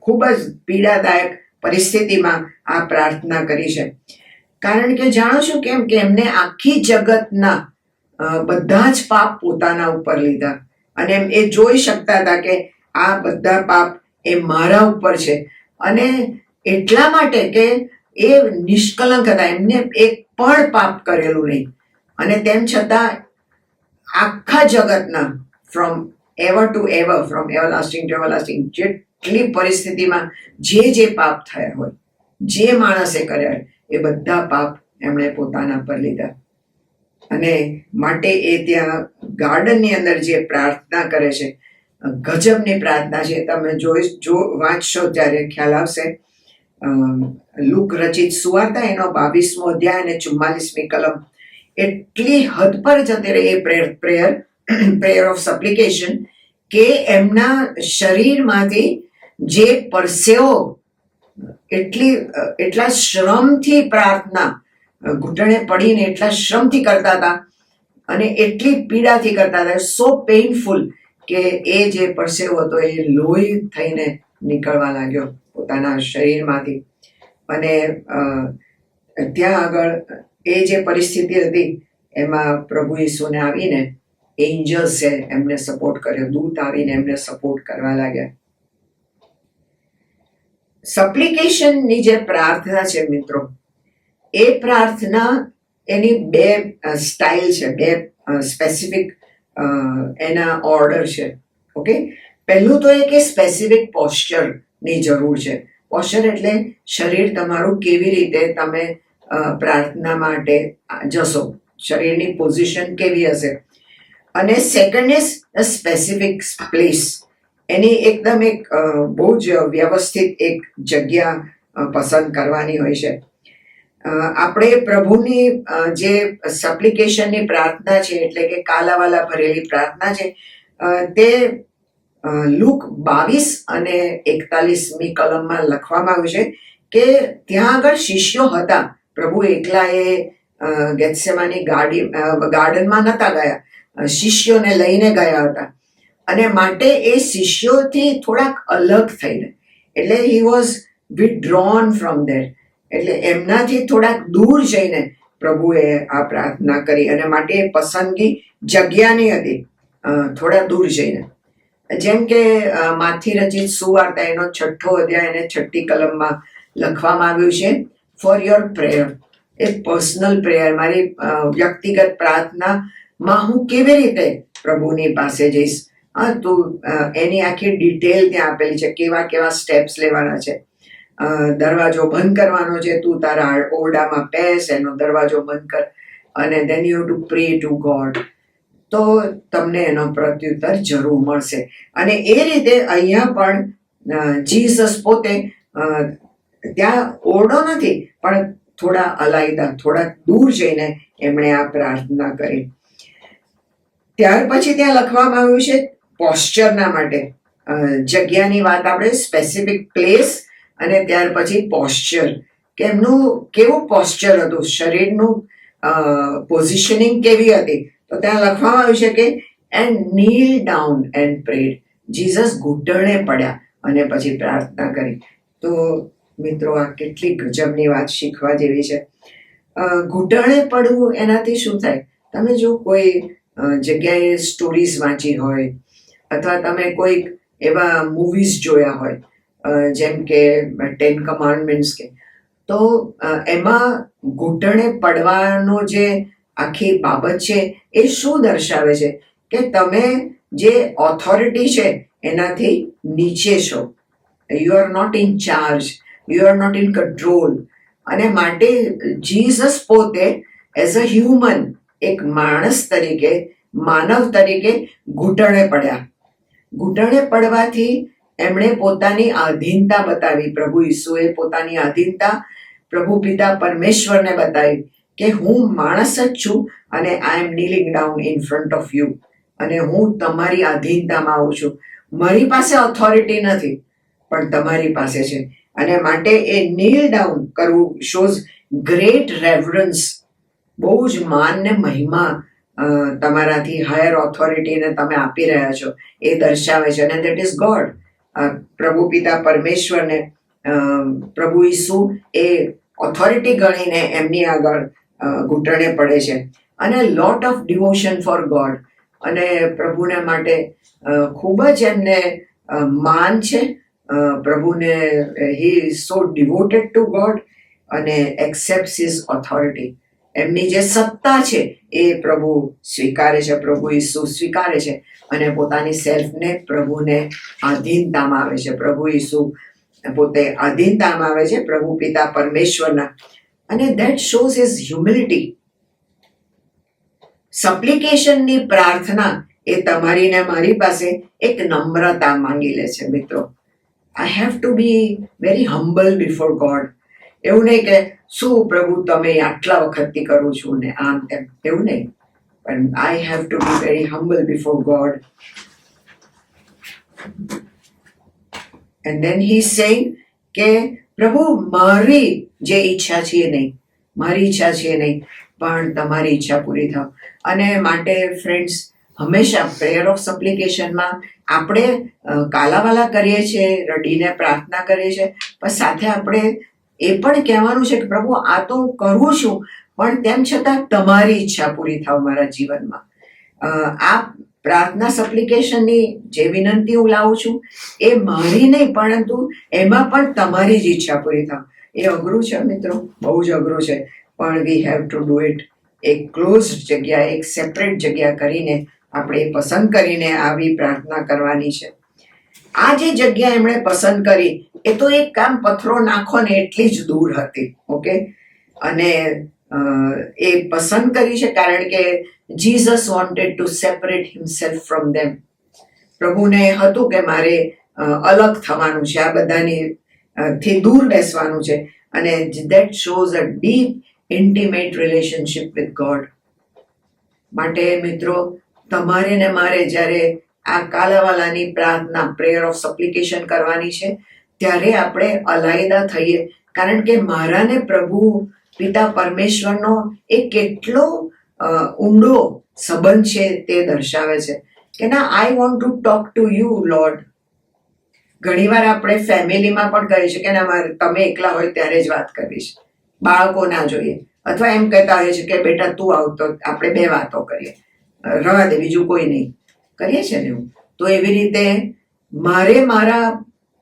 ખૂબ જ પીડાદાયક પરિસ્થિતિમાં આ પ્રાર્થના કરી છે. કારણ કે જાણો છો કેમ? કે એમને આખી જગતના બધા જ પાપ પોતાના ઉપર લીધા. અને એમ એ જોઈ શકતા હતા કે આ બધા પાપ એ મારા ઉપર છે. અને એટલા માટે કે એ નિષ્કલંક હતા, એમને એક પણ પાપ કરેલું નહીં. અને તેમ છતાં આખા જગતના, from ever to ever, from everlasting to everlasting, જેટલી પરિસ્થિતિમાં જે પાપ થયા હોય, જે માણસે કર્યા હોય, એ બધા પાપ એમણે પોતાના પર લીધા. અને માટે એ ત્યાં ગાર્ડનની અંદર જે પ્રાર્થના કરે છે, ગજબની પ્રાર્થના છે. તમે વાંચશો ત્યારે ખ્યાલ આવશે. લુક રચિત સુવાર્તા એનો 22મો અધ્યાય અને 44મી કલમ, એટલી હદ પર જતી રહી એ પ્રેયર ઓફ સપ્લિકેશન, કે એમના શરીરમાંથી જે પરસેવો, એટલા શ્રમથી પ્રાર્થના, ઘૂંટણે પડીને એટલા શ્રમથી કરતા હતા, અને એટલી પીડાથી કરતા હતા, સો પેઇનફુલ, કે એ જે પરસેવો હતો એ લોહી થઈને નીકળવા લાગ્યો પોતાના શરીરમાંથી. અને ત્યાં આગળ એ જે પરિસ્થિતિ હતી એમાં પ્રભુ ઈસુને આવીને એન્જલ્સે એમને સપોર્ટ કર્યો, દૂત આવીને એમને સપોર્ટ કરવા લાગ્યા. સપ્લિકેશનની જે પ્રાર્થના છે મિત્રો, એ પ્રાર્થના, એની 2 સ્ટાઇલ છે, 2 સ્પેસિફિક એના ઓર્ડર છે. ઓકે, પહેલું તો એ કે સ્પેસિફિક પોસ્ચરની જરૂર છે. પોસ્ચર એટલે શરીર તમારું કેવી રીતે તમે પ્રાર્થના માટે જશો, શરીરની પોઝિશન કેવી હશે. અને second is a specific place. એની એકદમ એક બહુ જ વ્યવસ્થિત એક જગ્યા પસંદ કરવાની હોય છે. આપણે પ્રભુની જે સપ્લિકેશનની પ્રાર્થના છે, એટલે કે કાલાવાલા ભરેલી પ્રાર્થના છે, તે લુક 22 અને 41મી કલમમાં લખવામાં આવ્યું છે કે ત્યાં આગળ શિષ્યો હતા. પ્રભુ એકલા એ ગેત્સેમાની ગાર્ડનમાં નતા ગયા, શિષ્યોને લઈને ગયા હતા. અને માટે એ શિષ્યોથી થોડાક અલગ થઈને, એટલે હી વોઝ વિથડ્રોન ફ્રોમ ધેર, એટલે એમનાથી થોડાક દૂર જઈને પ્રભુએ આ પ્રાર્થના કરી. અને માટે પસંદગી જગ્યાની હતી, થોડા દૂર જઈને. જેમ કે માથી રચિત સુવાર્તા એનો 6ઠ્ઠો અધ્યાય અને 6ઠ્ઠી કલમમાં લખવામાં આવ્યું છે, for your prayer, A personal prayer, મારી વ્યક્તિગત પ્રાર્થનામાં હું કેવી રીતે પ્રભુની પાસે જઈશ. તો એની આખી ડિટેલ ત્યાં આપેલી છે, કેવા કેવા સ્ટેપ્સ લેવાના છે. દરવાજો બંધ કરવાનો છે, તું તારા ઓરડામાં બેસ, એનો દરવાજો બંધ કર, અને then you to pray to God, તો તમને એનો પ્રત્યુત્તર જરૂર મળશે. અને એ રીતે અહીંયા પણ જીસસ પોતે ત્યાં ઓરડો નથી, પણ થોડા અલાયદા, થોડા દૂર જઈને એમણે આ પ્રાર્થના કરી. ત્યાર પછી ત્યાં લખવામાં આવ્યું છે પોસ્ચરના માટે, જગ્યાની વાત આપણે, સ્પેસિફિક પ્લેસ, અને ત્યાર પછી પોસ્ચર, કે એમનું કેવું પોસ્ચર હતું, શરીરનું પોઝિશનિંગ કેવી હતી. તો ત્યાં લખવામાં આવ્યું છે કે and kneel down and prayed, Jesus ઘૂંટણે પડ્યા અને પછી પ્રાર્થના કરી. તો મિત્રો, આ કેટલી ગજબની વાત, શીખવા જેવી છે. ઘૂંટણે પડવું એનાથી શું થાય? તમે જો કોઈ જગ્યાએ સ્ટોરીઝ વાંચી હોય, અથવા તમે કોઈક એવા મૂવીઝ જોયા હોય, જેમ કે 10 કમાન્ડમેન્ટ્સ કે, તો એમાં ઘૂંટણે પડવાનો જે આખી બાબત છે એ શું દર્શાવે છે કે તમે જે ઓથોરિટી છે એનાથી નીચે છો. You are not in charge, you are not in control. અને માટે જીસસ પોતે એઝ અ હ્યુમન, એક માણસ તરીકે, માનવ તરીકે ઘૂંટણે પડ્યા. ઘૂંટણે પડવાથી એમણે પોતાની આધીનતા બતાવી. પ્રભુ ઈસુએ પોતાની આધીનતા પ્રભુ પિતા પરમેશ્વરને બતાવી કે હું માણસ જ છું અને I am kneeling down in front of you, અને હું તમારી આધીનતામાં આવું છું. મારી પાસે ઓથોરિટી નથી, પણ તમારી પાસે છે. અને માટે એ નીલ ડાઉન કરવું શોઝ ગ્રેટ રેવરન્સ, બહુ જ માન ને મહિમા તમારાથી હાયર ઓથોરિટીને તમે આપી રહ્યા છો એ દર્શાવે છે. અને દેટ ઇઝ ગોડ, પ્રભુ પિતા પરમેશ્વરને પ્રભુ ઈસુ એ ઓથોરિટી ગણીને એમની આગળ ઘૂંટણે પડે છે. અને lot of devotion for God, અને પ્રભુને માટે ખૂબ જ એમને માન છે. પ્રભુને he is so devoted to God, અને એક્સેપ્ટ્સ હિઝ ઓથોરિટી. એમની જે સત્તા છે એ પ્રભુ સ્વીકારે છે, પ્રભુ ઈસુ સ્વીકારે છે, અને પોતાની સેલ્ફને પ્રભુને આધીનતામાં આવે છે. પ્રભુ ઈસુ પોતે આધીનતામાં આવે છે પ્રભુ પિતા પરમેશ્વરના, અને દેટ શોઝ હિઝ હ્યુમિલિટી. સપ્લિકેશનની પ્રાર્થના એ તમારી ને મારી પાસે એક નમ્રતા માંગી લે છે. મિત્રો, I have to be very humble before God. એવું નહીં કે શું પ્રભુ તમે આટલા વખતથી કરું છું ને આમ તેમ, એવું નહીં, પણ I have to be very humble before God. And then he saying કે પ્રભુ, મારી જે ઈચ્છા છે એ નહીં, મારી ઈચ્છા છે એ નહીં, પણ તમારી ઈચ્છા પૂરી થાવ. અને માટે ફ્રેન્ડ્સ, હંમેશા પ્રેયર ઓફ સપ્લિકેશનમાં આપણે કાલાવાલા કરીએ છીએ, રડીને પ્રાર્થના કરીએ છીએ, પણ સાથે આપણે એ પણ કહેવાનું છે કે પ્રભુ, આ તો હું કરું છું, પણ તેમ છતાં તમારી ઈચ્છા પૂરી થાવ મારા જીવનમાં. આ પ્રાર્થના સપ્લિકેશનની જે વિનંતી હું લાવું છું એ મારી નહીં, પરંતુ એમાં પણ તમારી જ ઈચ્છા પૂરી થાવ. એ અઘરું છે મિત્રો, બહુ જ અઘરું છે, પણ we have to do it. એક ક્લોઝ જગ્યા, એક સેપરેટ જગ્યા કરીને આપણે પસંદ કરીને આવી પ્રાર્થના કરવાની છે. આ જે જગ્યા એમણે પસંદ કરી એ તો એક કામ પથ્થરો નાખો ને એટલી જ દૂર હતી. ઓકે, અને એ પસંદ કરી છે કારણ કે Jesus wanted to separate himself from them. પ્રભુને હતું કે મારે અલગ થવાનું છે, આ બધાની થી દૂર બેસવાનું છે, અને that shows a deep intimate relationship with God. માટે મિત્રો, તમારે ને મારે જ્યારે આ કાલાવાલાની પ્રાર્થના પ્રેયર ઓફ સપ્લિકેશન કરવાની છે ત્યારે આપણે અલાયદા થઈએ, કારણ કે મારા ને પ્રભુ પિતા પરમેશ્વરનો એ કેટલો ઊંડો સંબંધ છે તે દર્શાવે છે કે ના, I want to talk to you lord. ઘણીવાર આપણે ફેમિલીમાં પણ કહીએ છીએ કે ના, મારે તમે એકલા હોય ત્યારે જ વાત કરવી છે, બાળકો ના જોઈએ, અથવા એમ કહેતા હોય છે કે બેટા તું આવતો આપણે બે વાતો કરીએ, રવા દે બીજું કોઈ નહીં, કરીએ છીએ ને એવું. તો એવી રીતે મારે મારા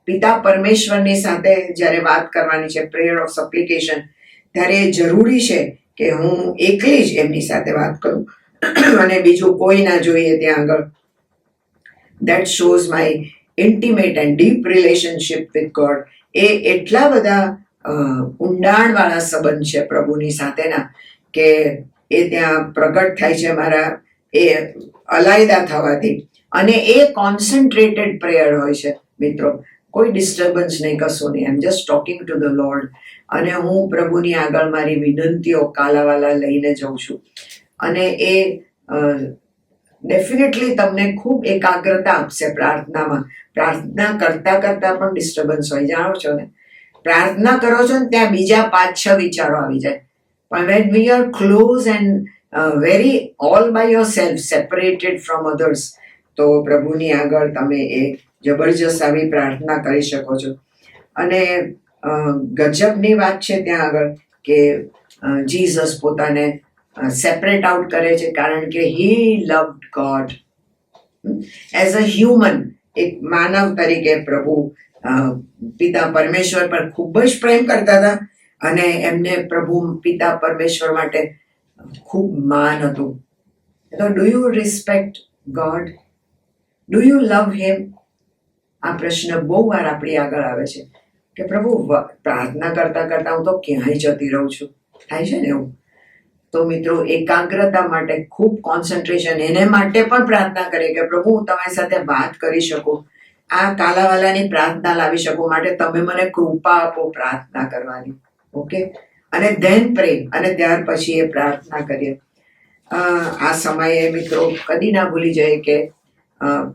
પિતા પરમેશ્વરની સાથે જ્યારે વાત કરવાની છે પ્રેયર ઓફ સપ્લિકેશન, ત્યારે એ જરૂરી છે કે હું એકલી જ એમની સાથે વાત કરું અને બીજું કોઈ ના જોઈએ ત્યાં આગળ. That shows my intimate and deep relationship with God. એ એટલા બધા ઊંડાણવાળા સંબંધ છે પ્રભુની સાથેના કે એ ત્યાં પ્રગટ થાય છે મારા એ અલાયદા થવાથી. અને એ કોન્સન્ટ્રેટેડ પ્રેયર હોય છે મિત્રો, કોઈ ડિસ્ટર્બન્સ નહીં, કશું નહીં. I am just talking to the Lord, અને હું પ્રભુની આગળ મારી વિનંતીઓ કાલાવાલા લઈને જાઉં છું. અને એ ડેફિનેટલી તમને ખૂબ એકાગ્રતા આપશે પ્રાર્થનામાં. પ્રાર્થના કરતા કરતા પણ ડિસ્ટર્બન્સ હોય, જાણો છો ને. પ્રાર્થના કરો છો ને ત્યાં બીજા 5-6 વિચારો આવી જાય, પણ when we are close and very all by yourself, separated from others, તો પ્રભુની આગળ તમે એ જબરજસ્ત આવી પ્રાર્થના કરી શકો છો. અને ગજબની વાત છે ત્યાં આગળ કે જીસસ પોતાને સેપરેટ આઉટ કરે છે કારણ કે he loved God as a human. એક માનવ તરીકે પ્રભુ પિતા પરમેશ્વર પર ખૂબ જ પ્રેમ કરતા હતા, અને એમને પ્રભુ પિતા પરમેશ્વર માટે ખૂબ માન હતું. તો do you respect God? Do you love him? આ પ્રશ્ન બહુ વાર આપણી આગળ આવે છે કે પ્રભુ પ્રાર્થના કરતા કરતા હું તો ક્યાંય જતી રહું છું, થાય છે ને એવું. તો મિત્રો, એકાગ્રતા માટે ખૂબ કોન્સન્ટ્રેશન, એને માટે પણ પ્રાર્થના કરીએ કે પ્રભુ હું તમારી સાથે વાત કરી શકું, આ કાલાવાલાની પ્રાર્થના લાવી શકું, માટે તમે મને કૃપા આપો પ્રાર્થના કરવાની. ઓકે, અને ધેન પ્રે, અને ત્યાર પછી એ પ્રાર્થના કરીએ. આ સમયે મિત્રો કદી ના ભૂલી જાય કે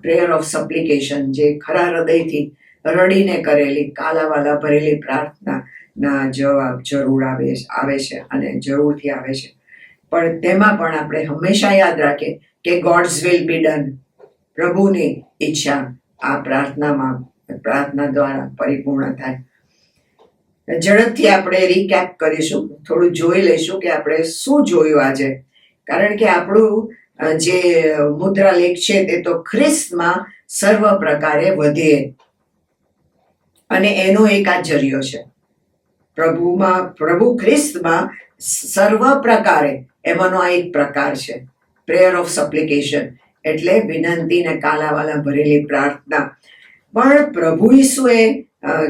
પ્રેયર ઓફ સપ્લિકેશન, જે ખરા હૃદયથી રડીને કરેલી કાલાવાલા ભરેલી પ્રાર્થનાના જવાબ જરૂર આવે છે, અને જરૂરથી આવે છે. પણ તેમાં પણ આપણે હંમેશા યાદ રાખીએ કે ગોડ્સ વિલ બી ડન, પ્રભુની ઈચ્છા આ પ્રાર્થના દ્વારા પરિપૂર્ણ થાય. ઝડપથી આપણે રીકેપ કરીશું, થોડું જોઈ લઈશું કે આપણે શું જોયું આજે, કારણ કે આપણું જે મુદ્રા લેખ છે તે તો ખ્રિસ્તમાં સર્વ પ્રકારે વધીએ, અને એનો એક આ જરિયો છે. પ્રભુ ખ્રિસ્તમાં સર્વ પ્રકારે, એમાંનો આ એક પ્રકાર છે પ્રેયર ઓફ સપ્લિકેશન, એટલે વિનંતી ને કાલાવાલા ભરેલી પ્રાર્થના. પણ પ્રભુ ઈસુએ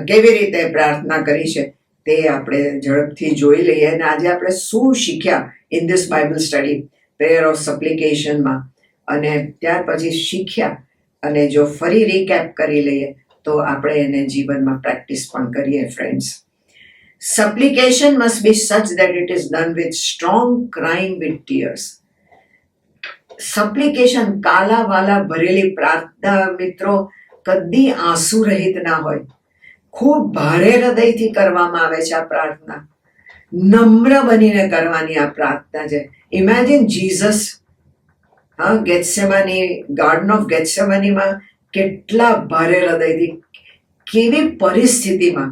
કેવી રીતે પ્રાર્થના કરી છે તે આપણે ઝડપથી જોઈ લઈએ. અને આજે આપણે શું શીખ્યા in this Bible study prayer of સપ્લિકેશનમાં, અને ત્યાર પછી શીખ્યા, અને જો ફરી રીકેપ કરી લઈએ તો આપણે એને જીવનમાં પ્રેક્ટિસ પણ કરીએ. Friends, supplication must be such that it is done with strong crying with tears. સપ્લિકેશન, કાલાવાલા ભરેલી પ્રાર્થના મિત્રો કદી આંસુ રહિત ના હોય, ખૂબ ભારે હૃદયથી કરવામાં આવે છે આ પ્રાર્થના, નમ્ર બનીને કરવાની આ પ્રાર્થના છે. ઇમેજિન જીસસ ગેથસેમાની, ગાર્ડન ઓફ ગેથસેમાનીમાં કેટલા ભારે હૃદયથી, કેવી પરિસ્થિતિમાં,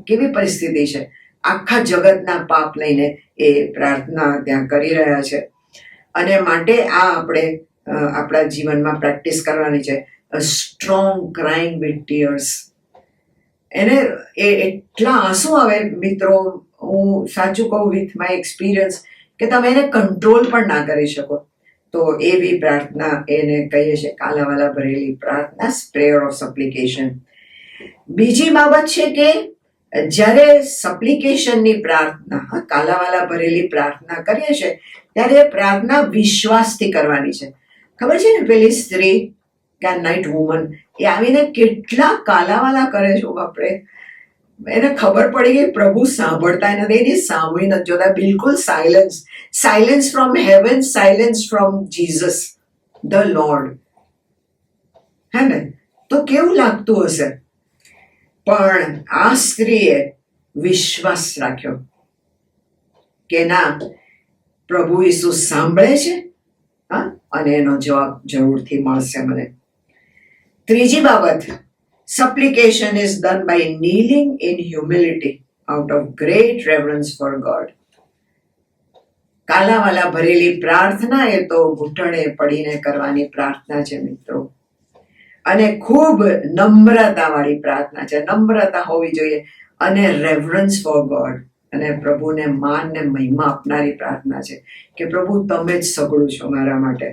કેવી પરિસ્થિતિ છે, આખા જગતના પાપ લઈને એ પ્રાર્થના ત્યાં કરી રહ્યા છે. અને માટે આ આપણે આપણા જીવનમાં પ્રેક્ટિસ કરવાની છે. સ્ટ્રોંગ ક્રાઇંગ વિથ ટીયર્સ, એને એટલા આંસુ આવે મિત્રો, હું સાચું કહું વિથ માય એક્સપિરિયન્સ, કે તમે એને કંટ્રોલ પણ ના કરી શકો. તો તો એ બી પ્રાર્થના એને કહીએ છીએ કાલાવાલા ભરેલી પ્રાર્થના, પ્રેયર ઓફ સપ્લિકેશન. બીજી બાબત છે કે જ્યારે સપ્લિકેશનની પ્રાર્થના, કાલાવાલા ભરેલી પ્રાર્થના કરીએ છીએ ત્યારે પ્રાર્થના વિશ્વાસથી કરવાની છે. ખબર છે ને પેલી સ્ત્રી નાઇટ વુમન એ આવીને કેટલા કાલાવાલા કરે છે બાપરે. એને ખબર પડી ગઈ પ્રભુ સાંભળતા નથી, એની સાંભળી નથી જોતા, બિલકુલ silence from heaven, silence from Jesus the lord. હે ને? તો કેવું લાગતું હશે? પણ આ સ્ત્રીએ વિશ્વાસ રાખ્યો કે ના, પ્રભુ ઈસુ સાંભળે છે, અને એનો જવાબ જરૂરથી મળશે મને. ત્રીજી બાબત, supplication is done by kneeling in humility out of great reverence for God. કાલાવાલા ભરેલી પ્રાર્થના એ તો ઘૂંટણે પડીને કરવાની પ્રાર્થના છે મિત્રો, અને ખૂબ નમ્રતા વાળી પ્રાર્થના છે. નમ્રતા હોવી જોઈએ અને રેવરન્સ ફોર ગોડ, અને પ્રભુને માન ને મહિમા આપનારી પ્રાર્થના છે કે પ્રભુ તમે જ સગળું છો મારા માટે.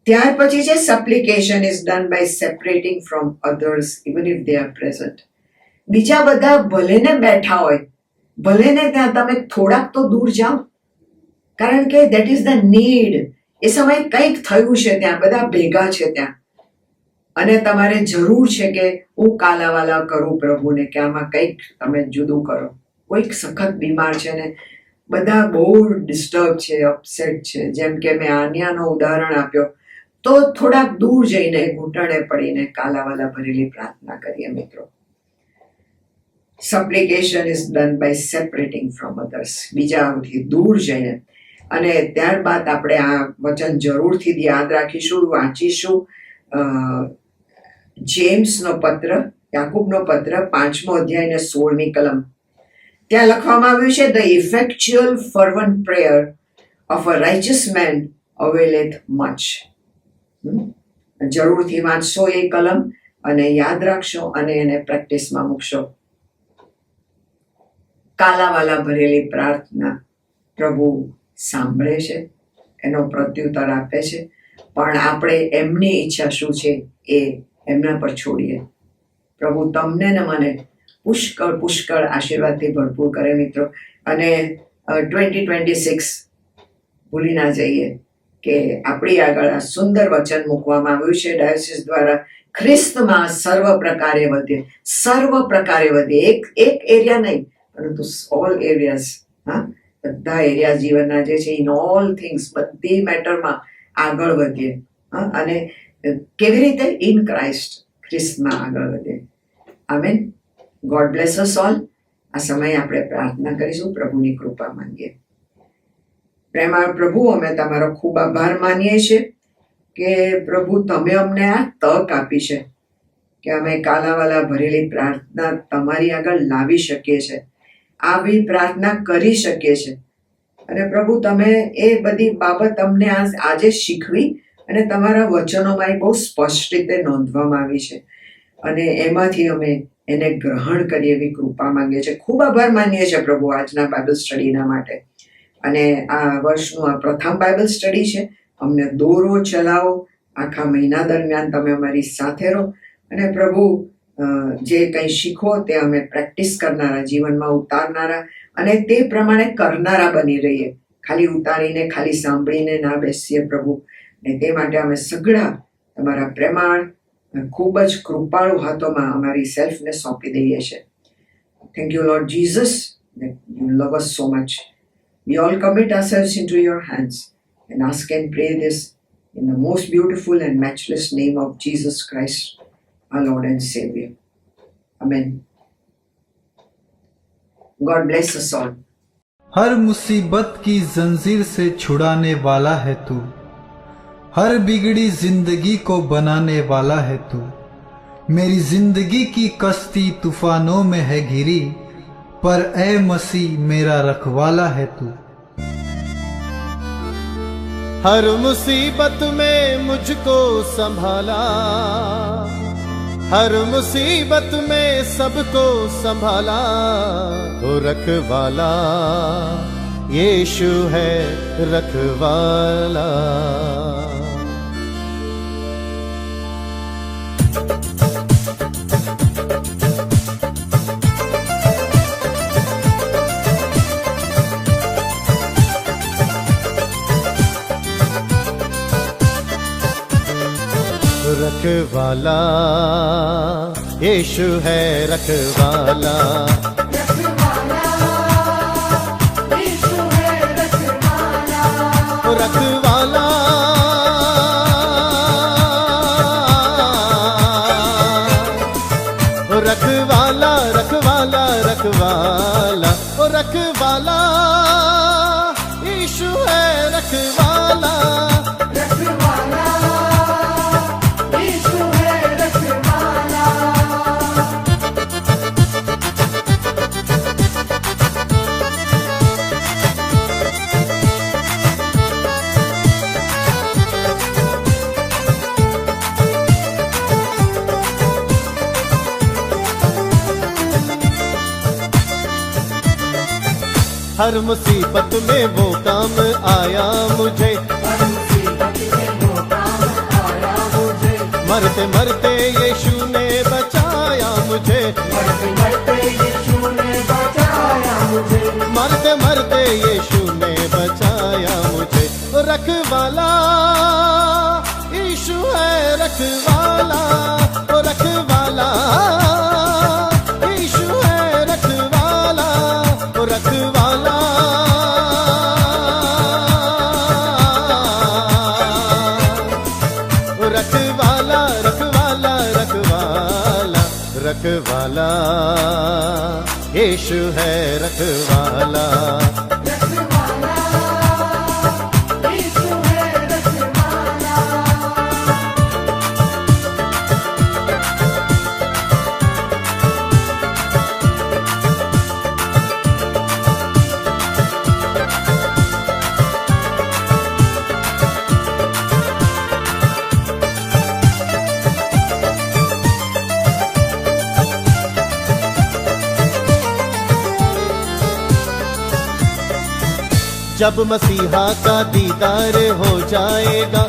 ત્યાર પછી છે supplication is done by separating from others even if they are present. બીજા બધા ભલે ને બેઠા હોય, ભલે ને ત્યાં તમે થોડાક તો દૂર જાઓ, કારણ કે દેટ ઇઝ ધ નીડ. એ સમયે કંઈક થયું છે, ત્યાં બધા ભેગા છે ત્યાં, અને તમારે જરૂર છે કે હું કાલાવાલા કરું પ્રભુને કે આમાં કંઈક તમે જુદું કરો. કોઈક સખત બીમાર છે ને બધા બહુ ડિસ્ટર્બ છે, અપસેટ છે, જેમ કે મેં આન્યાનો ઉદાહરણ આપ્યો, તો થોડાક દૂર જઈને ઘૂંટણે પડીને કાલાવાલા ભરેલી પ્રાર્થના કરીએ મિત્રો. Supplication is done by separating from others, બીજાથી દૂર જઈને. અને ત્યારબાદ આપણે આ વચન જરૂરથી યાદ રાખીશું, વાંચીશું. જેમ્સનો પત્ર, યાકૂબનો પત્ર, 5મો અધ્યાય ને 16મી કલમ. ત્યાં લખવામાં આવ્યું છે, the effectual fervent prayer of a righteous man availeth much. જરૂરથી વાંચશો એ કલમ અને યાદ રાખશો અને એને પ્રેક્ટિસમાં મૂકશો. કાલાવાલા ભરેલી પ્રાર્થના પ્રભુ સાંભળે છે, એનો પ્રત્યુત્તર આપે છે, પણ આપણે એમની ઈચ્છા શું છે એ એમના પર છોડીએ. પ્રભુ તમને ને મને પુષ્કળ આશીર્વાદથી ભરપૂર કરે મિત્રો. અને 2026 ભૂલી ના જઈએ કે આપણી આગળ આ સુંદર વચન મૂકવામાં આવ્યું છે ડાયોસિસ દ્વારા, ખ્રિસ્તમાં સર્વ પ્રકારે વધે. એક એરિયા નહીં, પરંતુ ઓલ એરિયાઝ. બધા એરિયા જીવનના જે છે, ઇન ઓલ થિંગ્સ, બધી મેટરમાં આગળ વધીએ. અને કેવી રીતે? ઇન ક્રાઇસ્ટ, ખ્રિસ્તમાં આગળ વધીએ. આમેન. ગોડ બ્લેસ અસ ઓલ. આ સમયે આપણે પ્રાર્થના કરીશું, પ્રભુની કૃપા માંગીએ. પ્રેમાળ પ્રભુ, અમે તમારો ખૂબ આભાર માનીએ છીએ કે પ્રભુ તમે અમને આ તક આપી છે કે અમે કાલાવાલા ભરેલી પ્રાર્થના તમારી આગળ લાવી શકીએ છીએ, આવી પ્રાર્થના કરી શકીએ છીએ. અને પ્રભુ તમે એ બધી બાબત અમને આજે શીખવી અને તમારા વચનોમાં એ બહુ સ્પષ્ટ રીતે નોંધવામાં આવી છે, અને એમાંથી અમે એને ગ્રહણ કરીએ એવી કૃપા માંગીએ છીએ. ખૂબ આભાર માનીએ છીએ પ્રભુ આજના બાઇબલ સ્ટડીના માટે. અને આ વર્ષનું આ પ્રથમ બાઇબલ સ્ટડી છે. અમને દોરો, ચલાવો, આખા મહિના દરમિયાન તમે અમારી સાથે રહો, અને પ્રભુ જે કંઈ શીખો તે અમે પ્રેક્ટિસ કરનારા, જીવનમાં ઉતારનારા અને તે પ્રમાણે કરનારા બની રહીએ. ખાલી ઉતારીને, ખાલી સાંભળીને ના બેસીએ પ્રભુ. અને તે માટે અમે સઘળા તમારા પ્રેમાળ, ખૂબ જ કૃપાળુ હાથોમાં અમારી સેલ્ફને સોંપી દઈએ છીએ. Thank you lord Jesus, that you love us so much. We all commit ourselves into your hands and ask and pray this in the most beautiful and matchless name of Jesus Christ, our Lord and Savior. Amen. God bless us all. हर मुसीबत की जंजीर से छुड़ाने वाला है तू, हर बिगड़ी जिंदगी को बनाने वाला है तू. मेरी जिंदगी की कश्ती तूफानों में है घिरी, पर ए मसीह मेरा रखवाला है तू. हर मुसीबत में मुझको संभाला, हर मुसीबत में सबको संभाला. ओ रखवाला, यीशु है रखवाला। रखवाला यीशु है रखवाला। रखवाला रखवाला रखवाला रखवाला ओ रखवाला यीशु है रखवाला। हर मुसीबत में वो काम आया मुझे, मरते मरते यीशु ने बचाया मुझे, मरते मरते यीशु ने बचाया मुझे। रखवाला यीशु है रखवाला, ओ रखवाला यीशु है रखवाला, ओ रखवाला रखवाला रखवाला रखवाला रखवाला यीशु है रखवाला। जब मसीहा का दीदार हो जाएगा,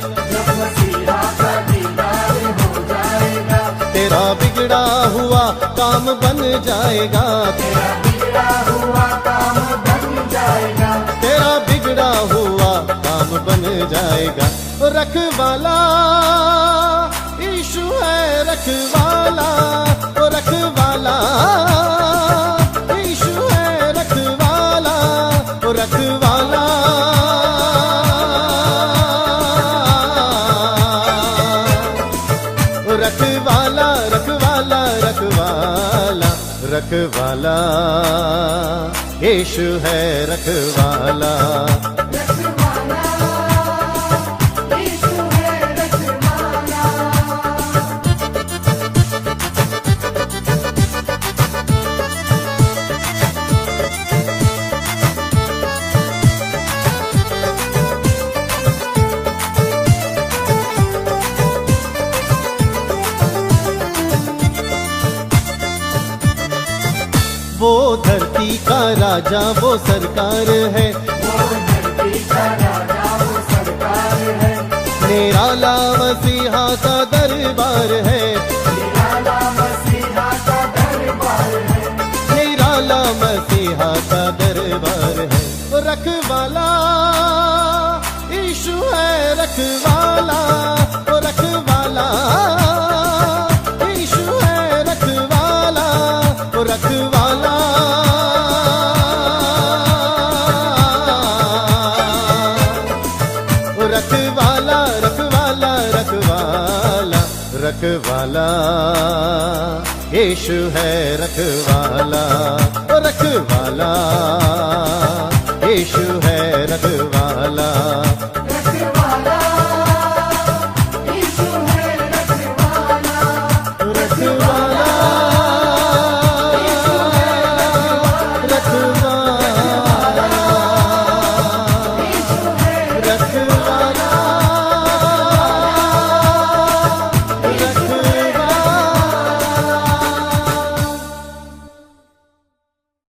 तेरा बिगड़ा हुआ काम बन जाएगा, तेरा बिगड़ा हुआ काम बन जाएगा। रखवाला यीशु है रखवाला, ओ रखवाला यीशु है रखवाला, ओ रखवाला रखवाला रखवाला रखवाला रखवाला यीशु है रखवाला। वो धरती का राजा वो सरकार है, निराला मसीहा का दरबार है, निराला मसीहा का दरबार है। रखवाला यीशु है रखवाला, ओ रखवाला यीशु है रखवाला, ओ रखवाला रखवाला रखवाला रखवाला रखवाला यीशु है रखवाला, ओ रखवाला यीशु है रखवाला। रखवाला